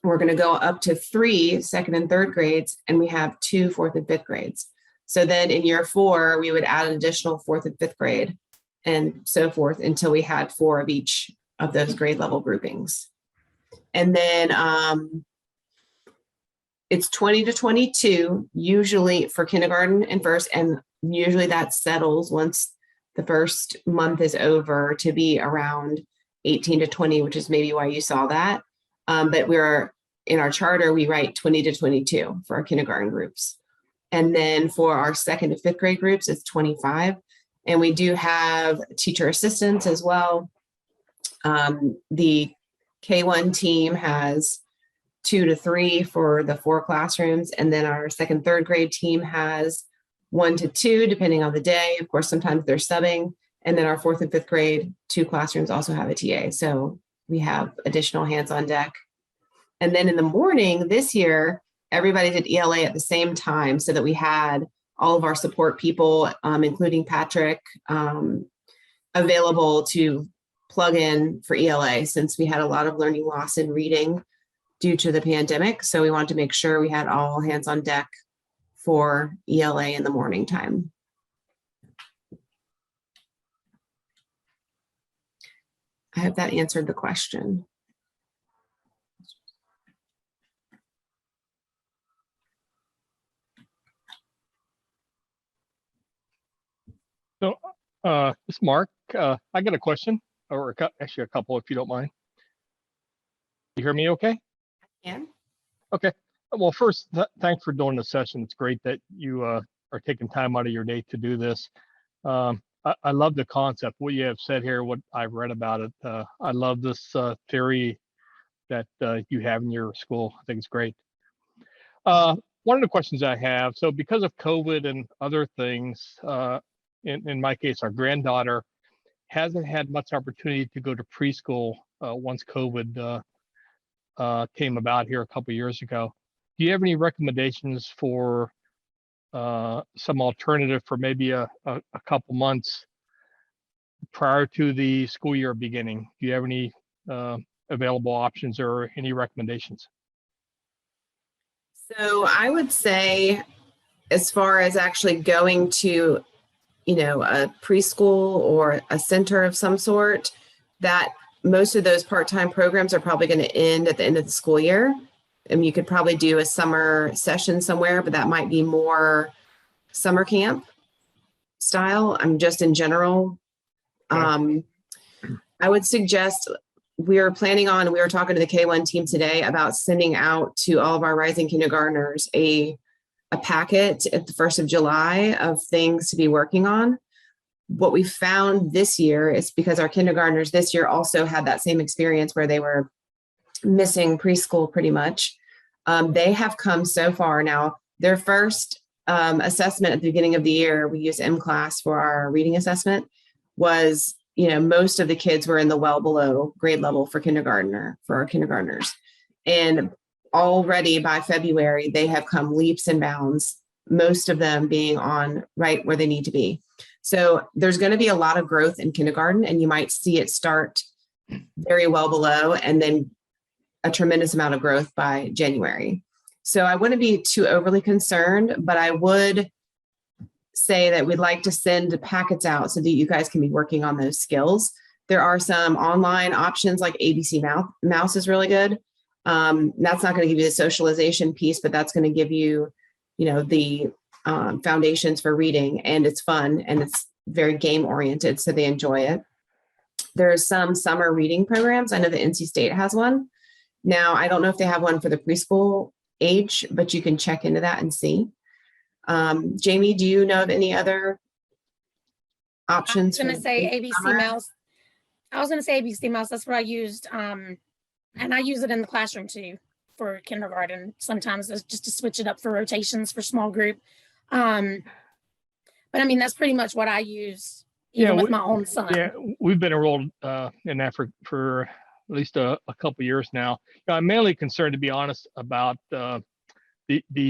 we're going to go up to 3 second and third grades, and we have 2 fourth and fifth grades. So then in year 4, we would add an additional 4th and 5th grade and so forth until we had 4 of each of those grade level groupings. And then it's 20 to 22, usually for kindergarten and first, and usually that settles once the first month is over to be around 18 to 20, which is maybe why you saw that. But we're in our charter, we write 20 to 22 for our kindergarten groups. And then for our second to 5th grade groups, it's 25. And we do have teacher assistants as well. The K1 team has 2 to 3 for the 4 classrooms. And then our second, third grade team has 1 to 2, depending on the day. Of course, sometimes they're subbing. And then our 4th and 5th grade, 2 classrooms also have a TA. So we have additional hands on deck. And then in the morning this year, everybody did ELA at the same time so that we had all of our support people, including Patrick, available to plug in for ELA since we had a lot of learning loss in reading due to the pandemic. So we wanted to make sure we had all hands on deck for ELA in the morning time. I hope that answered the question. So, this is Mark. I got a question, or actually a couple, if you don't mind. You hear me okay? Yeah. Okay. Well, first, thanks for doing the session. It's great that you are taking time out of your day to do this. I love the concept, what you have said here, what I've read about it. I love this theory that you have in your school. I think it's great. One of the questions I have, so because of COVID and other things, in my case, our granddaughter hasn't had much opportunity to go to preschool once COVID came about here a couple of years ago. Do you have any recommendations for some alternative for maybe a couple months prior to the school year beginning? Do you have any available options or any recommendations? So I would say, as far as actually going to, a preschool or a center of some sort, that most of those part-time programs are probably going to end at the end of the school year. And you could probably do a summer session somewhere, but that might be more summer camp style. I'm just in general. I would suggest we were talking to the K1 team today about sending out to all of our rising kindergartners a packet at the 1st of July of things to be working on. What we found this year is because our kindergartners this year also had that same experience where they were missing preschool pretty much. They have come so far now. Their first assessment at the beginning of the year, we used M-Class for our reading assessment, was, most of the kids were in the well below grade level for our kindergartners. And already by February, they have come leaps and bounds, most of them being on right where they need to be. So there's going to be a lot of growth in kindergarten, and you might see it start very well below and then a tremendous amount of growth by January. So I wouldn't be too overly concerned, but I would say that we'd like to send packets out so that you guys can be working on those skills. There are some online options like ABC Mouse is really good. That's not going to give you the socialization piece, but that's going to give you, the foundations for reading, and it's fun and it's very game oriented, so they enjoy it. There's some summer reading programs. I know the NC State has one. Now, I don't know if they have one for the preschool age, but you can check into that and see. Jamie, do you know of any other options? I was going to say ABC Mouse. ABC Mouse. That's what I used. And I use it in the classroom too for kindergarten. Sometimes it's just to switch it up for rotations for small group. But I mean, that's pretty much what I use with my own son. Yeah, we've been enrolled in that for at least a couple years now. I'm mainly concerned, to be honest, about the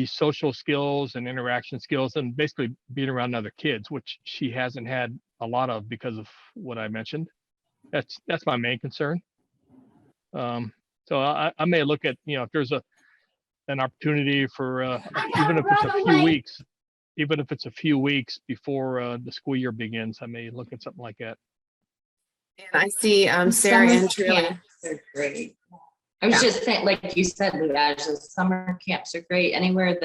social skills and interaction skills and basically being around other kids, which she hasn't had a lot of because of what I mentioned. That's my main concern. So I may look at, if there's an opportunity for even if it's a few weeks before the school year begins, I may look at something like that. And I see Sarah and Trilly. They're great. I was just saying, like you said, LunchSnack, the summer camps are great. Anywhere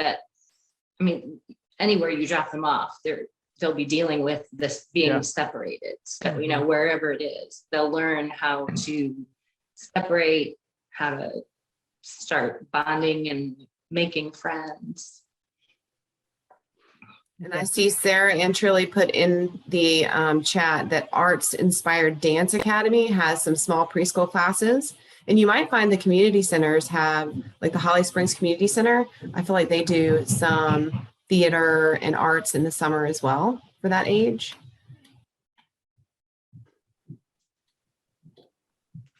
you drop them off, they'll be dealing with this being separated. So, wherever it is, they'll learn how to separate, how to start bonding and making friends. And I see Sarah and Trilly put in the chat that Arts Inspired Dance Academy has some small preschool classes. And you might find the community centers have, like the Holly Springs Community Center, I feel like they do some theater and arts in the summer as well for that age.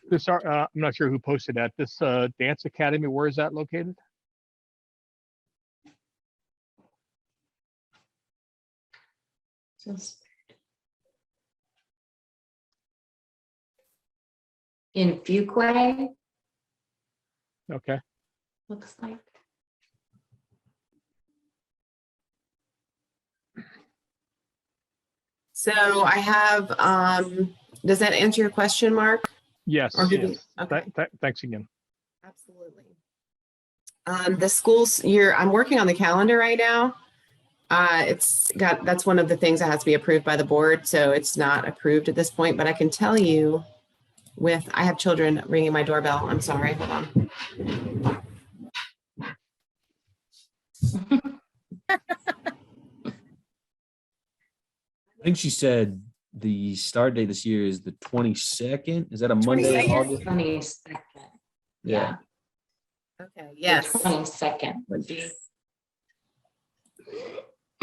This, I'm not sure who posted that. This dance academy, where is that located? Just in Fuquay, Okay. looks like. So I have, does that answer your question, Mark? Yes. Or did we- Yes. okay. Thanks again. Absolutely. The schools I'm working on the calendar right now. That's one of the things that has to be approved by the board. So it's not approved at this point, but I can tell you I have children ringing my doorbell. I'm sorry, hold on. I think she said the start date this year is the 22nd. Is that a Monday in 22nd? August? 22nd. Yeah. Okay, yes, 22nd would be.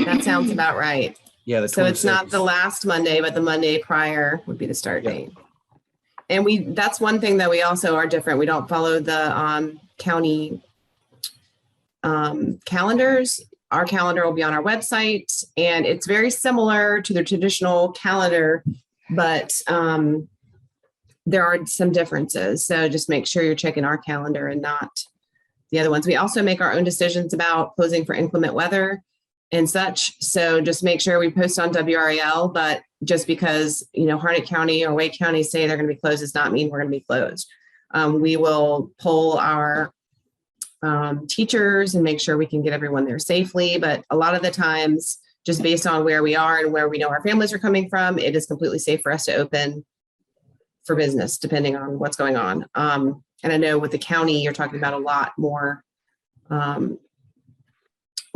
that sounds about right. Yeah. The So it's not 26th. the last Monday, but the Monday prior would be the start Yeah. date. And that's one thing that we also are different. We don't follow the county calendars. Our calendar will be on our website, and it's very similar to the traditional calendar, but there are some differences. So just make sure you're checking our calendar and not the other ones. We also make our own decisions about closing for inclement weather and such. So just make sure we post on WRAL, but just because, Harnett County or Wake County say they're going to be closed does not mean we're going to be closed. We will poll our teachers and make sure we can get everyone there safely. But a lot of the times, just based on where we are and where we know our families are coming from, it is completely safe for us to open for business, depending on what's going on. And I know with the county, you're talking about a lot more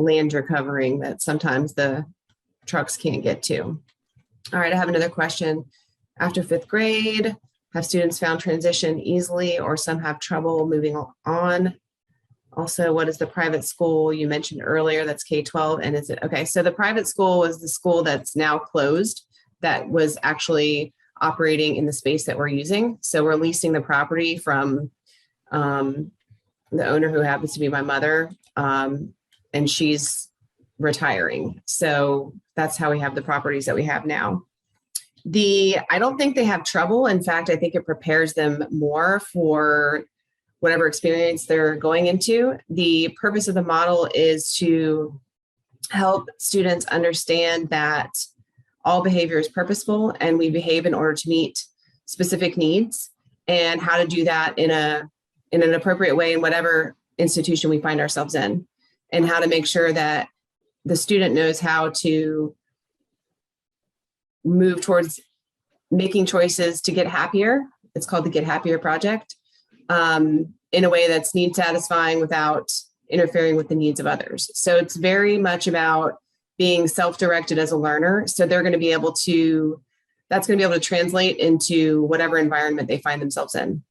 land you're covering that sometimes the trucks can't get to. All right, I have another question. After 5th grade, have students found transition easily or some have trouble moving on? Also, what is the private school you mentioned earlier that's K-12 and is it, okay, so the private school is the school that's now closed that was actually operating in the space that we're using. So we're leasing the property from the owner who happens to be my mother, and she's retiring. So that's how we have the properties that we have now. I don't think they have trouble. In fact, I think it prepares them more for whatever experience they're going into. The purpose of the model is to help students understand that all behavior is purposeful and we behave in order to meet specific needs, and how to do that in an appropriate way in whatever institution we find ourselves in, and how to make sure that the student knows how to move towards making choices to get happier. It's called the Get Happier Project, in a way that's need satisfying without interfering with the needs of others. So it's very much about being self-directed as a learner. So they're going to be able to, that's going to be able to translate into whatever environment they find themselves in.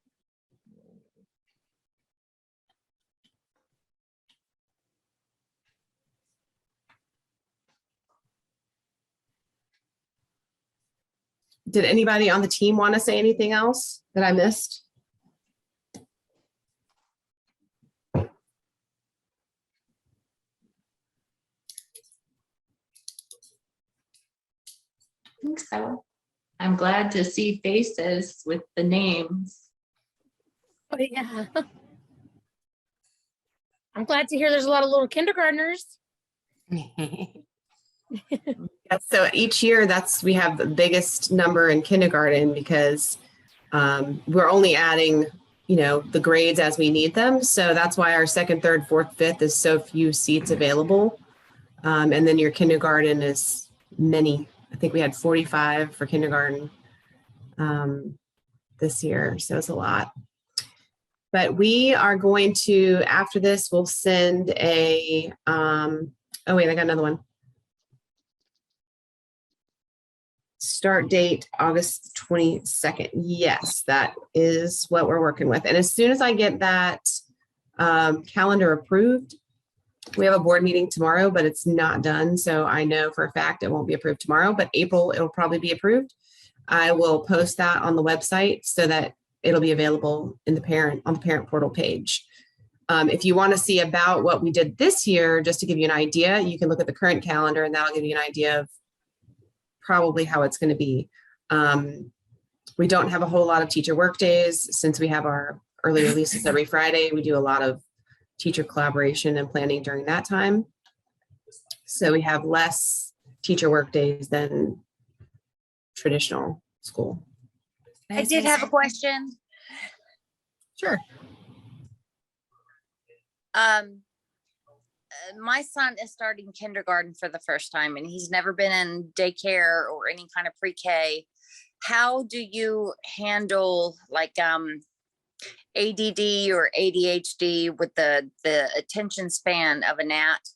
Did anybody on the team want to say anything else that I missed? I think so. I'm glad to see faces with the names. Oh, yeah. I'm glad to hear there's a lot of little kindergartners. Yeah, so each year we have the biggest number in kindergarten because we're only adding, the grades as we need them. So that's why our 2nd, 3rd, 4th, 5th is so few seats available. And then your kindergarten is many. I think we had 45 for kindergarten this year. So it's a lot. But we are going to, after this, we'll send oh wait, I got another one. Start date, August 22nd. Yes, that is what we're working with. And as soon as I get that calendar approved, we have a board meeting tomorrow, but it's not done. So I know for a fact it won't be approved tomorrow, but April, it'll probably be approved. I will post that on the website so that it'll be available in the parent portal page. If you want to see about what we did this year, just to give you an idea, you can look at the current calendar and that'll give you an idea of probably how it's going to be. We don't have a whole lot of teacher work days since we have our early releases every Friday. We do a lot of teacher collaboration and planning during that time. So we have less teacher work days than traditional school. I did have a question. Sure. My son is starting kindergarten for the first time and he's never been in daycare or any kind of pre-K. How do you handle like ADD or ADHD with the attention span of a gnat?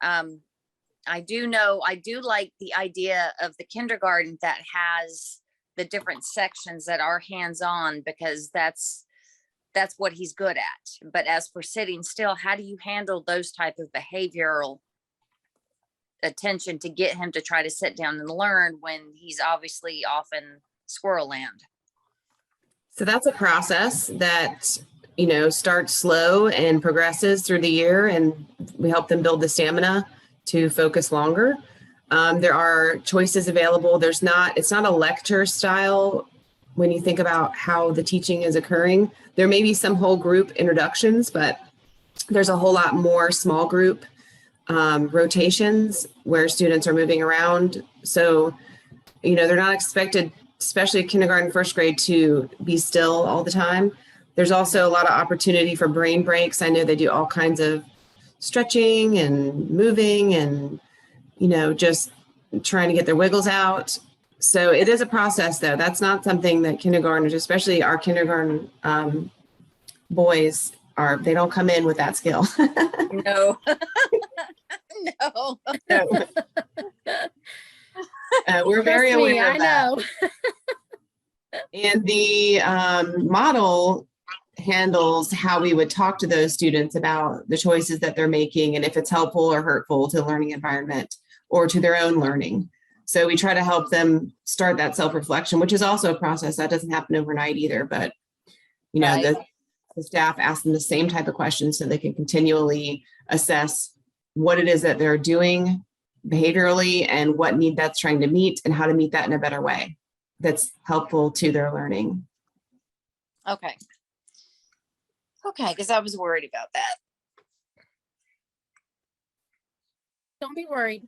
I do like the idea of the kindergarten that has the different sections that are hands-on because that's what he's good at. But as for sitting still, how do you handle those type of behavioral attention to get him to try to sit down and learn when he's obviously off in squirrel land? So that's a process that, starts slow and progresses through the year, and we help them build the stamina to focus longer. There are choices available. It's not a lecture style when you think about how the teaching is occurring. There may be some whole group introductions, but there's a whole lot more small group rotations where students are moving around. So, they're not expected, especially kindergarten, first grade, to be still all the time. There's also a lot of opportunity for brain breaks. I know they do all kinds of stretching and moving and, just trying to get their wiggles out. So it is a process, though. That's not something that kindergartners, especially our kindergarten boys, they don't come in with that skill. No. No. We're very Trust me, aware I of that. know. And the model handles how we would talk to those students about the choices that they're making and if it's helpful or hurtful to the learning environment or to their own learning. So we try to help them start that self-reflection, which is also a process that doesn't happen overnight either. But, Right. the staff ask them the same type of questions so they can continually assess what it is that they're doing behaviorally and what need that's trying to meet and how to meet that in a better way that's helpful to their learning. Okay. Okay, because I was worried about that. Don't be worried.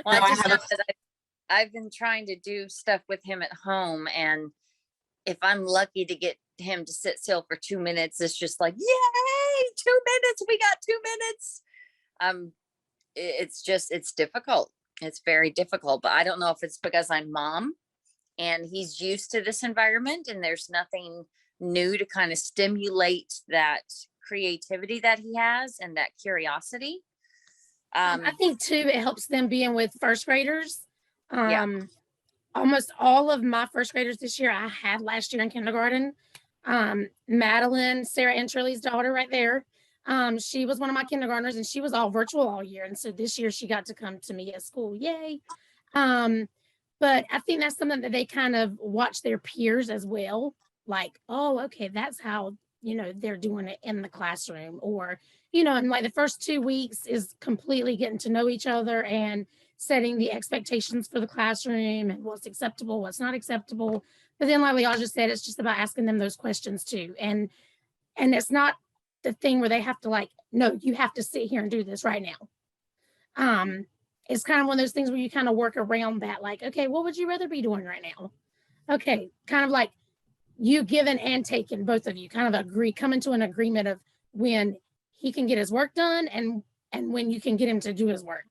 Well, No, I I just know haven't. that I've been trying to do stuff with him at home, and if I'm lucky to get him to sit still for 2 minutes, it's just like, yay, 2 minutes, we got 2 minutes. It's difficult. It's very difficult, but I don't know if it's because I'm mom and he's used to this environment and there's nothing new to kind of stimulate that creativity that he has and that curiosity. I think too, it helps them being with first graders. Yeah. Almost all of my first graders this year, I had last year in kindergarten. Madeline, Sarah and Shirley's daughter right there. She was one of my kindergartners and she was all virtual all year. And so this year she got to come to me at school. Yay. But I think that's something that they kind of watch their peers as well. Like, oh, okay, that's how, they're doing it in the classroom, or, and like the first 2 weeks is completely getting to know each other and setting the expectations for the classroom and what's acceptable, what's not acceptable. But then like Leah just said, it's just about asking them those questions too. And it's not the thing where they have to like, no, you have to sit here and do this right now. It's kind of one of those things where you kind of work around that, like, okay, what would you rather be doing right now? Okay, kind of like you giving and taking, both of you kind of come into an agreement of when he can get his work done and when you can get him to do his work.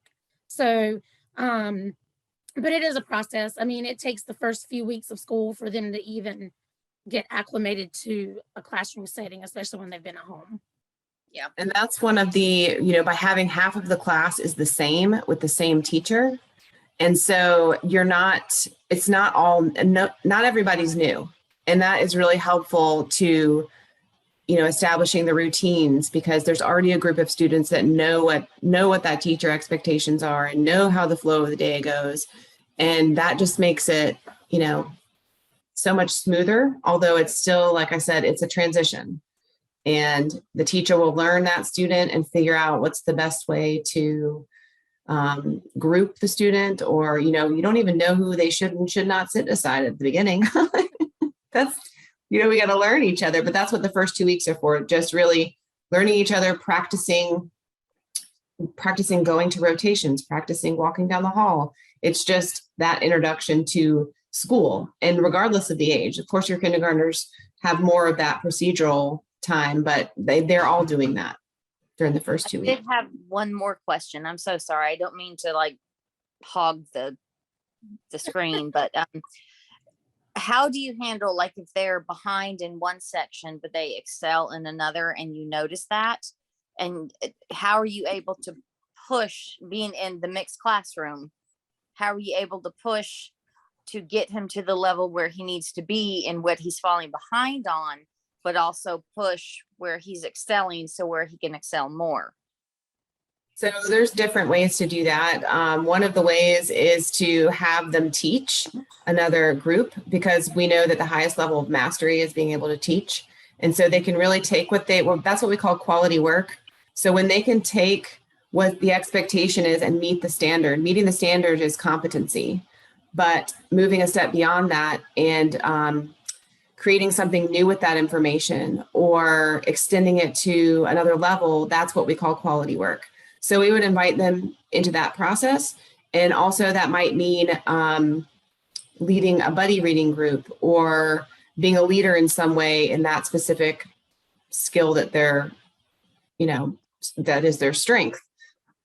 So, but it is a process. I mean, it takes the first few weeks of school for them to even get acclimated to a classroom setting, especially when they've been at home. Yeah. And that's one of the, by having half of the class is the same with the same teacher, And so it's not all, not everybody's new. And that is really helpful to, establishing the routines, because there's already a group of students that know what that teacher expectations are and know how the flow of the day goes. And that just makes it, so much smoother, although it's still, like I said, it's a transition. And the teacher will learn that student and figure out what's the best way to group the student, or, you don't even know who they should and should not sit aside at the beginning. That's, we got to learn each other, but that's what the first 2 weeks are for. Just really learning each other, practicing going to rotations, practicing walking down the hall. It's just that introduction to school. And regardless of the age, of course, your kindergartners have more of that procedural time, but they're all doing that during the first 2 I weeks. did have one more question. I'm so sorry. I don't mean to like hog the screen, but how do you handle, like, if they're behind in one section, but they excel in another and you notice that? And how are you able to push, being in the mixed classroom, how are you able to push to get him to the level where he needs to be in what he's falling behind on, but also push where he's excelling, so where he can excel more? So there's different ways to do that. One of the ways is to have them teach another group, because we know that the highest level of mastery is being able to teach. And so they can really take that's what we call quality work. So when they can take what the expectation is and meet the standard, meeting the standard is competency, but moving a step beyond that and creating something new with that information or extending it to another level, that's what we call quality work. So we would invite them into that process. And also that might mean leading a buddy reading group or being a leader in some way in that specific skill that they're, that is their strength.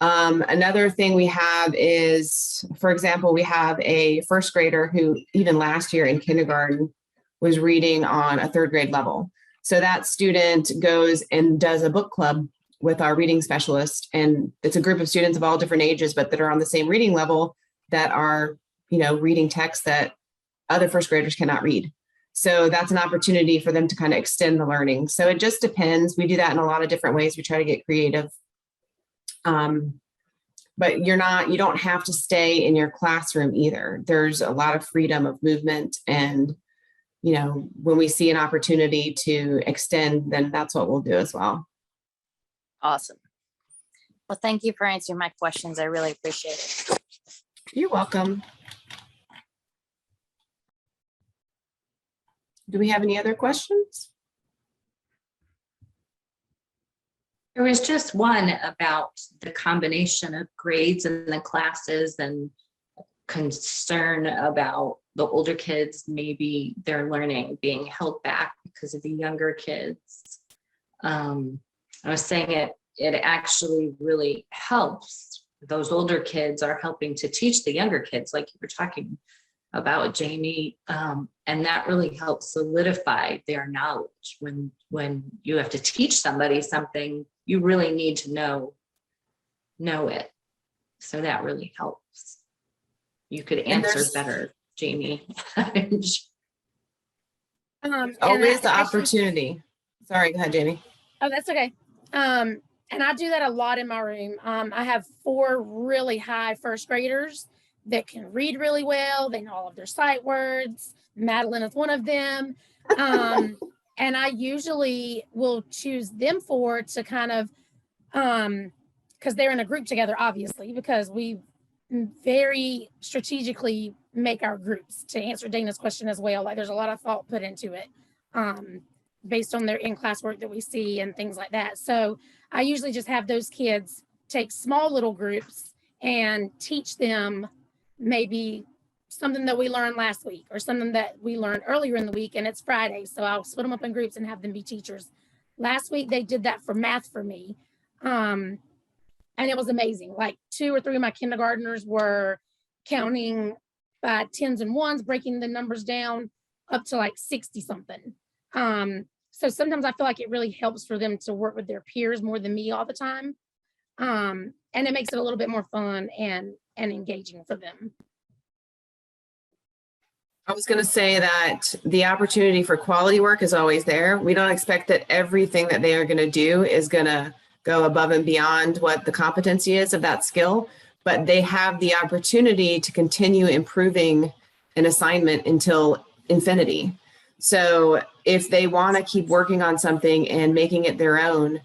Another thing we have is, for example, we have a first grader who even last year in kindergarten was reading on a third grade level. So that student goes and does a book club with our reading specialist. And it's a group of students of all different ages, but that are on the same reading level, that are, reading texts that other first graders cannot read. So that's an opportunity for them to kind of extend the learning. So it just depends. We do that in a lot of different ways. We try to get creative. But you don't have to stay in your classroom either. There's a lot of freedom of movement. And, when we see an opportunity to extend, then that's what we'll do as well. Awesome. Well, thank you for answering my questions. I really appreciate it. You're welcome. Do we have any other questions? There was just one about the combination of grades in the classes and concern about the older kids, maybe their learning being held back because of the younger kids. I was saying it actually really helps. Those older kids are helping to teach the younger kids, like you were talking about, Jamie, and that really helps solidify their knowledge. When you have to teach somebody something, you really need to know it. So that really helps. You could answer better, Jamie. Always the opportunity. Sorry, go ahead, Jamie. Oh, that's okay. And I do that a lot in my room. I have 4 really high first graders that can read really well. They know all of their sight words. Madeline is one of them. And I usually will choose them to kind of, because they're in a group together, obviously, because we very strategically make our groups, to answer Dana's question as well. Like, there's a lot of thought put into it based on their in-class work that we see and things like that. So I usually just have those kids take small little groups and teach them maybe something that we learned last week or something that we learned earlier in the week, and it's Friday. So I'll split them up in groups and have them be teachers. Last week, they did that for math for me. And it was amazing. Like 2 or 3 of my kindergartners were counting by 10s and 1s, breaking the numbers down up to like 60 something. So sometimes I feel like it really helps for them to work with their peers more than me all the time. And it makes it a little bit more fun and and engaging for them. I was going to say that the opportunity for quality work is always there. We don't expect that everything that they are going to do is going to go above and beyond what the competency is of that skill, but they have the opportunity to continue improving an assignment until infinity. So if they want to keep working on something and making it their own,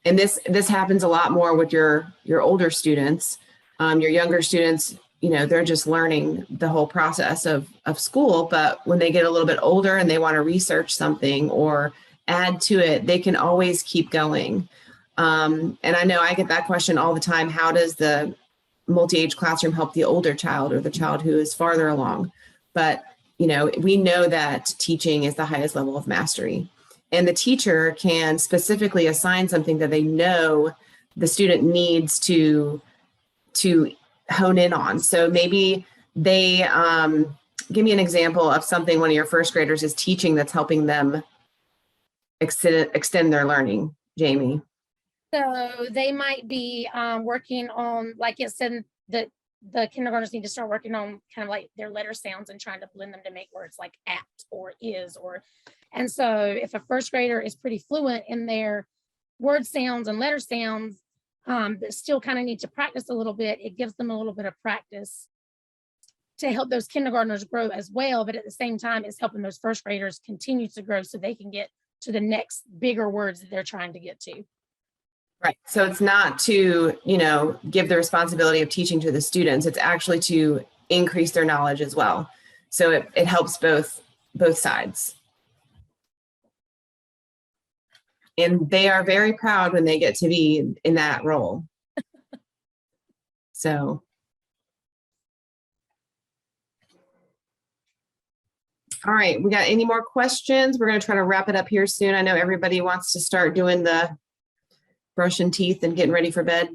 and this happens a lot more with your older students, your younger students, you know, they're just learning the whole process of school. But when they get a little bit older and they want to research something or add to it, they can always keep going. And I know I get that question all the time. How does the multi-age classroom help the older child or the child who is farther along? But, you know, we know that teaching is the highest level of mastery. And the teacher can specifically assign something that they know the student needs to hone in on. So maybe they give me an example of something one of your first graders is teaching that's helping them extend their learning, Jamie. So they might be working on, like it said, the kindergartners need to start working on kind of like their letter sounds and trying to blend them to make words like at or is or. And so if a first grader is pretty fluent in their word sounds and letter sounds, but still kind of need to practice a little bit, it gives them a little bit of practice to help those kindergartners grow as well. But at the same time, it's helping those first graders continue to grow so they can get to the next bigger words that they're trying to get to. Right. So it's not to, you know, give the responsibility of teaching to the students. It's actually to increase their knowledge as well. So it helps both sides. And they are very proud when they get to be in that role. So. All right, we got any more questions? We're going to try to wrap it up here soon. I know everybody wants to start doing the brushing teeth and getting ready for bed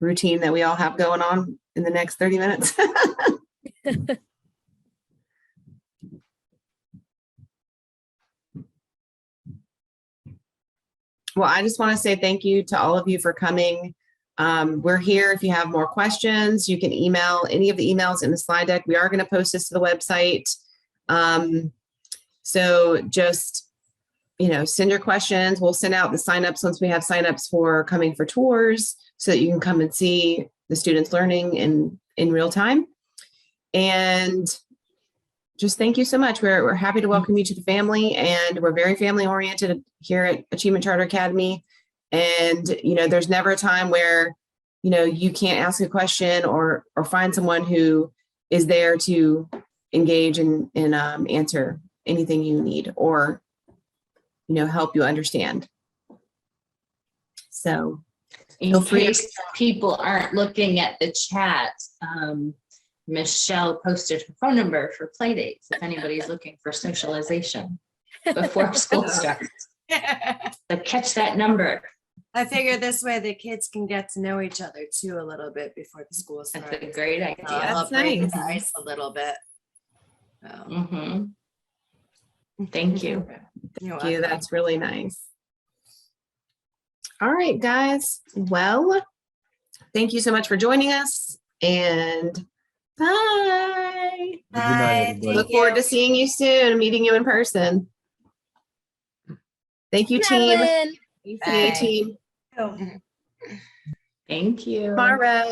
routine that we all have going on in the next 30 minutes. Well, I just want to say thank you to all of you for coming. We're here. If you have more questions, you can email any of the emails in the slide deck. We are going to post this to the website. So just, you know, send your questions. We'll send out the signups once we have signups for coming for tours so that you can come and see the students learning in real time. And just thank you so much. We're happy to welcome you to the family, and we're very family oriented here at Achievement Charter Academy. And, you know, there's never a time where, you know, you can't ask a question or find someone who is there to engage and answer anything you need or, you know, help you understand. So in case people aren't looking at the chat, Michelle posted her phone number for play dates if anybody's looking for socialization before school starts. So catch that number. I figure this way the kids can get to know each other too a little bit before the school starts. That's a great idea. Help break the ice a little bit. Thank you. Thank you. That's really nice. All right, guys. Well, thank you so much for joining us, and bye. Good night, everybody. Look forward to seeing you soon and meeting you in person. Thank you, team. Madeline. See you, team. Thank you. Tomorrow.